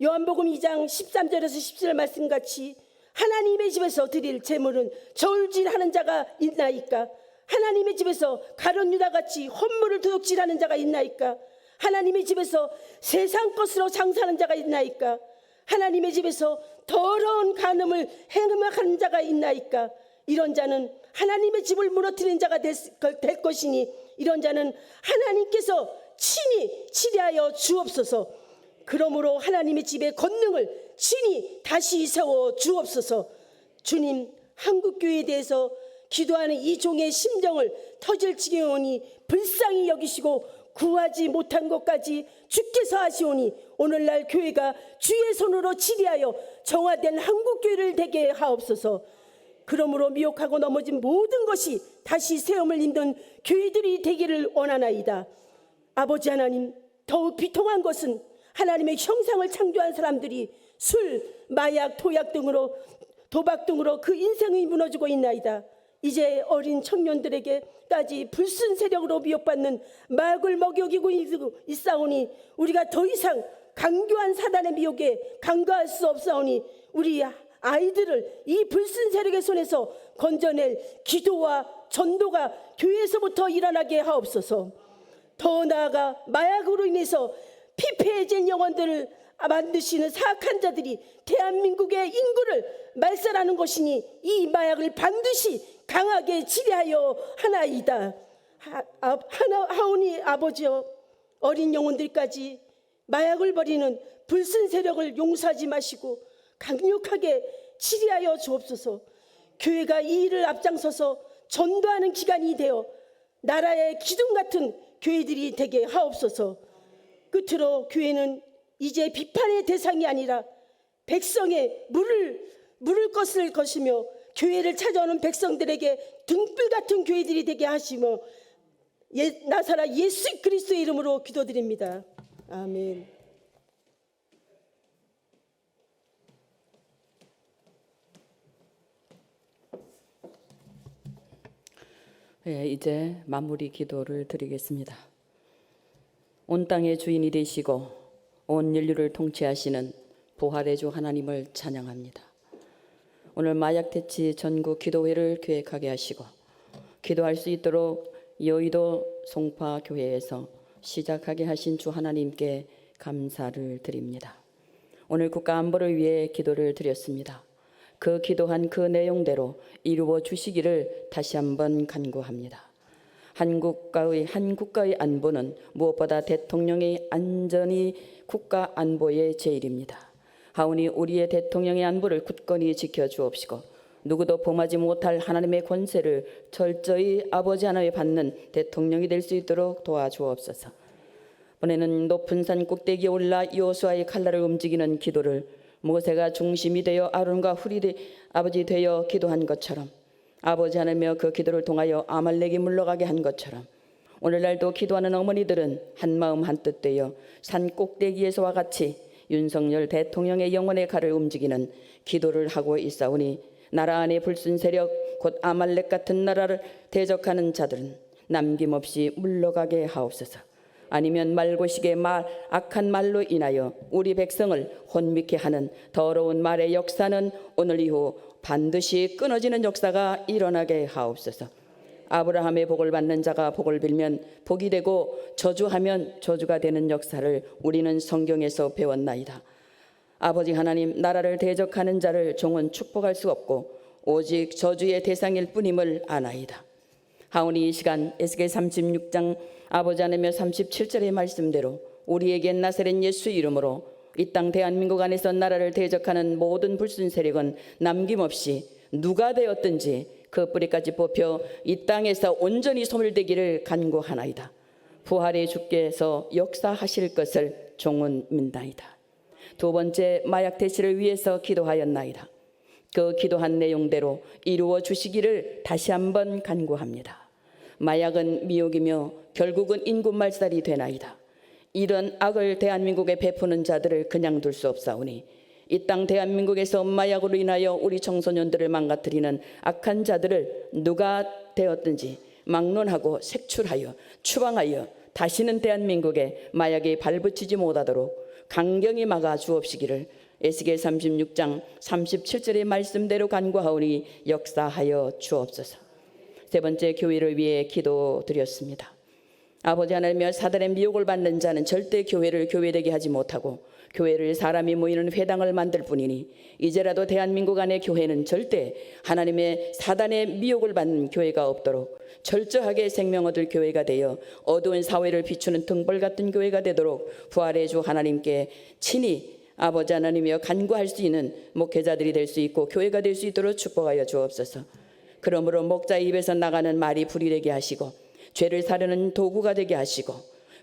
요한복음 2장 13절에서 17절 말씀같이 하나님의 집에서 드릴 제물은 저울질하는 자가 있나이까? 하나님의 집에서 가룟 유다같이 헌물을 도둑질하는 자가 있나이까? 하나님의 집에서 세상 것으로 장사하는 자가 있나이까? 하나님의 집에서 더러운 간음을 행하는 자가 있나이까? 이런 자는 하나님의 집을 무너뜨리는 자가 될 것이니 이런 자는 하나님께서 친히 치리하여 주옵소서. 그러므로 하나님의 집의 권능을 친히 다시 세워 주옵소서. 주님, 한국교회에 대해서 기도하는 이 종의 심정을 터질 지경오니 불쌍히 여기시고 구하지 못한 것까지 주께서 하시오니 오늘날 교회가 주의 손으로 치리하여 정화된 한국교회를 되게 하옵소서. 그러므로 미혹하고 넘어진 모든 것이 다시 세움을 입는 교회들이 되기를 원하나이다. 아버지 하나님, 더욱 비통한 것은 하나님의 형상을 창조한 사람들이 술, 마약, 도약 등으로 도박 등으로 그 인생이 무너지고 있나이다. 이제 어린 청년들에게까지 불순 세력으로 미혹받는 마약을 먹여기고 있사오니 우리가 더 이상 강교한 사단의 미혹에 간과할 수 없사오니 우리 아이들을 이 불순 세력의 손에서 건져낼 기도와 전도가 교회에서부터 일어나게 하옵소서. 더 나아가 마약으로 인해서 피폐해진 영혼들을 만드시는 사악한 자들이 대한민국의 인구를 말살하는 것이니 이 마약을 반드시 강하게 치리하여 하나이다. 하오니 아버지여, 어린 영혼들까지 마약을 버리는 불순 세력을 용서하지 마시고 강력하게 치리하여 주옵소서. 교회가 이 일을 앞장서서 전도하는 기관이 되어 나라의 기둥 같은 교회들이 되게 하옵소서. 끝으로 교회는 이제 비판의 대상이 아니라 백성의 물을 것을 것이며 교회를 찾아오는 백성들에게 등불 같은 교회들이 되게 하시며 나사라 예수 그리스도의 이름으로 기도드립니다. 아멘. 네, 이제 마무리 기도를 드리겠습니다. 온 땅의 주인이 되시고 온 인류를 통치하시는 부활의 주 하나님을 찬양합니다. 오늘 마약대치 전국 기도회를 계획하게 하시고 기도할 수 있도록 여의도 송파교회에서 시작하게 하신 주 하나님께 감사를 드립니다. 오늘 국가 안보를 위해 기도를 드렸습니다. 그 기도한 그 내용대로 이루어 주시기를 다시 한번 간구합니다. 한국가의 안보는 무엇보다 대통령의 안전이 국가 안보의 제일입니다. 하오니 우리의 대통령의 안보를 굳건히 지켜주옵시고 누구도 범하지 못할 하나님의 권세를 철저히 아버지 하나에 받는 대통령이 될 수 있도록 도와주옵소서. 이번에는 높은 산 꼭대기에 올라 여호수아의 칼날을 움직이는 기도를 모세가 중심이 되어 아론과 훌이 아버지 되어 기도한 것처럼 아버지 하나며 그 기도를 통하여 아말렉이 물러가게 한 것처럼 오늘날도 기도하는 어머니들은 한마음 한뜻 되어 산 꼭대기에서와 같이 윤석열 대통령의 영혼의 칼을 움직이는 기도를 하고 있사오니 나라 안의 불순 세력 곧 아말렉 같은 나라를 대적하는 자들은 남김없이 물러가게 하옵소서. 아니면 말고식의 악한 말로 인하여 우리 백성을 혼미케 하는 더러운 말의 역사는 오늘 이후 반드시 끊어지는 역사가 일어나게 하옵소서. 아브라함의 복을 받는 자가 복을 빌면 복이 되고 저주하면 저주가 되는 역사를 우리는 성경에서 배웠나이다. 아버지 하나님, 나라를 대적하는 자를 종은 축복할 수 없고 오직 저주의 대상일 뿐임을 아나이다. 하오니 이 시간 에스겔 36장 아버지 하나님의 37절의 말씀대로 우리에겐 나사렛 예수 이름으로 이 땅 대한민국 안에서 나라를 대적하는 모든 불순 세력은 남김없이 누가 되었든지 그 뿌리까지 뽑혀 이 땅에서 온전히 소멸되기를 간구하나이다. 부활의 주께서 역사하실 것을 종은 믿나이다. 두 번째, 마약 대치를 위해서 기도하였나이다. 그 기도한 내용대로 이루어 주시기를 다시 한번 간구합니다. 마약은 미혹이며 결국은 인구말살이 되나이다. 이런 악을 대한민국에 베푸는 자들을 그냥 둘 수 없사오니 이 땅 대한민국에서 마약으로 인하여 우리 청소년들을 망가뜨리는 악한 자들을 누가 되었든지 막론하고 색출하여 추방하여 다시는 대한민국에 마약에 발붙이지 못하도록 강경히 막아 주옵시기를 에스겔 36장 37절의 말씀대로 간구하오니 역사하여 주옵소서. 세 번째, 교회를 위해 기도드렸습니다. 아버지 하나님여, 사단의 미혹을 받는 자는 절대 교회를 교회되게 하지 못하고 교회를 사람이 모이는 회당을 만들 뿐이니 이제라도 대한민국 안의 교회는 절대 하나님의 사단의 미혹을 받는 교회가 없도록 철저하게 생명 얻을 교회가 되어 어두운 사회를 비추는 등불 같은 교회가 되도록 부활의 주 하나님께 친히 아버지 하나님이여 간구할 수 있는 목회자들이 될 수 있고 교회가 될 수 있도록 축복하여 주옵소서. 그러므로 목자의 입에서 나가는 말이 불이 되게 하시고 죄를 사르는 도구가 되게 하시고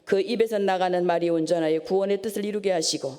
그 입에서 나가는 말이 온전하여 구원의 뜻을 이루게 하시고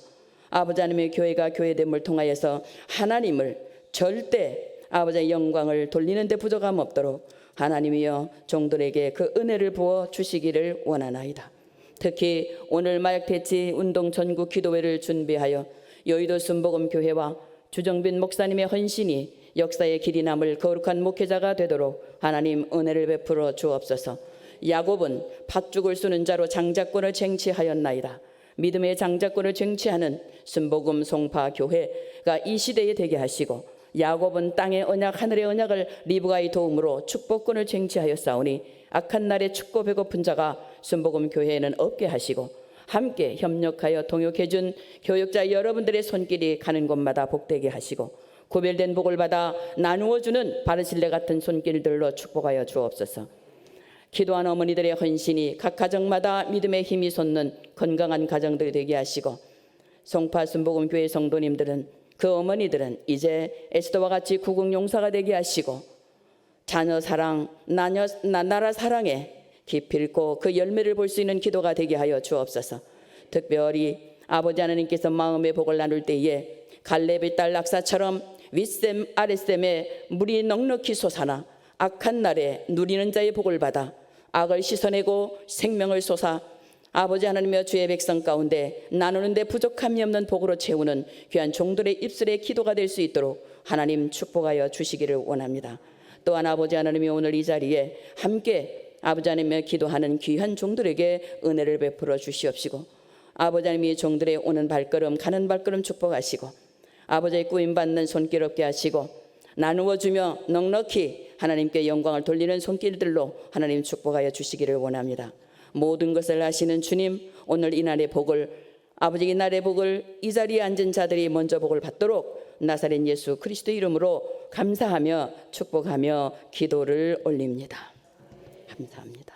아버지 하나님의 교회가 교회됨을 통하여서 하나님을 절대 아버지의 영광을 돌리는 데 부족함 없도록 하나님이여 종들에게 그 은혜를 부어 주시기를 원하나이다. 특히 오늘 마약대치 운동 전국 기도회를 준비하여 여의도 순복음교회와 주정빈 목사님의 헌신이 역사의 길이 남을 거룩한 목회자가 되도록 하나님 은혜를 베풀어 주옵소서. 야곱은 팥죽을 쏘는 자로 장자권을 쟁취하였나이다. 믿음의 장자권을 쟁취하는 순복음 송파교회가 이 시대에 되게 하시고 야곱은 땅의 언약 하늘의 언약을 리브가의 도움으로 축복권을 쟁취하였사오니 악한 날에 춥고 배고픈 자가 순복음 교회에는 없게 하시고 함께 협력하여 동역해준 교육자 여러분들의 손길이 가는 곳마다 복되게 하시고 구별된 복을 받아 나누어주는 바르실레 같은 손길들로 축복하여 주옵소서. 기도한 어머니들의 헌신이 각 가정마다 믿음의 힘이 솟는 건강한 가정들이 되게 하시고 송파 순복음교회 성도님들은 그 어머니들은 이제 에스더와 같이 구국용사가 되게 하시고 자녀 사랑, 나라 사랑에 기필코 그 열매를 볼 수 있는 기도가 되게 하여 주옵소서. 특별히 아버지 하나님께서 마음의 복을 나눌 때에 갈렙의 딸 악사처럼 윗샘 아랫샘에 물이 넉넉히 솟아나 악한 날에 누리는 자의 복을 받아 악을 씻어내고 생명을 솟아 아버지 하나님이여 주의 백성 가운데 나누는데 부족함이 없는 복으로 채우는 귀한 종들의 입술의 기도가 될 수 있도록 하나님 축복하여 주시기를 원합니다. 또한 아버지 하나님이 오늘 이 자리에 함께 아버지 하나님의 기도하는 귀한 종들에게 은혜를 베풀어 주시옵시고 아버지 하나님이 종들의 오는 발걸음 가는 발걸음 축복하시고 아버지의 꾸임받는 손길 없게 하시고 나누어 주며 넉넉히 하나님께 영광을 돌리는 손길들로 하나님 축복하여 주시기를 원합니다. 모든 것을 아시는 주님, 오늘 이날의 복을 아버지 이날의 복을 이 자리에 앉은 자들이 먼저 복을 받도록 나사렛 예수 그리스도 이름으로 감사하며 축복하며 기도를 올립니다. 감사합니다.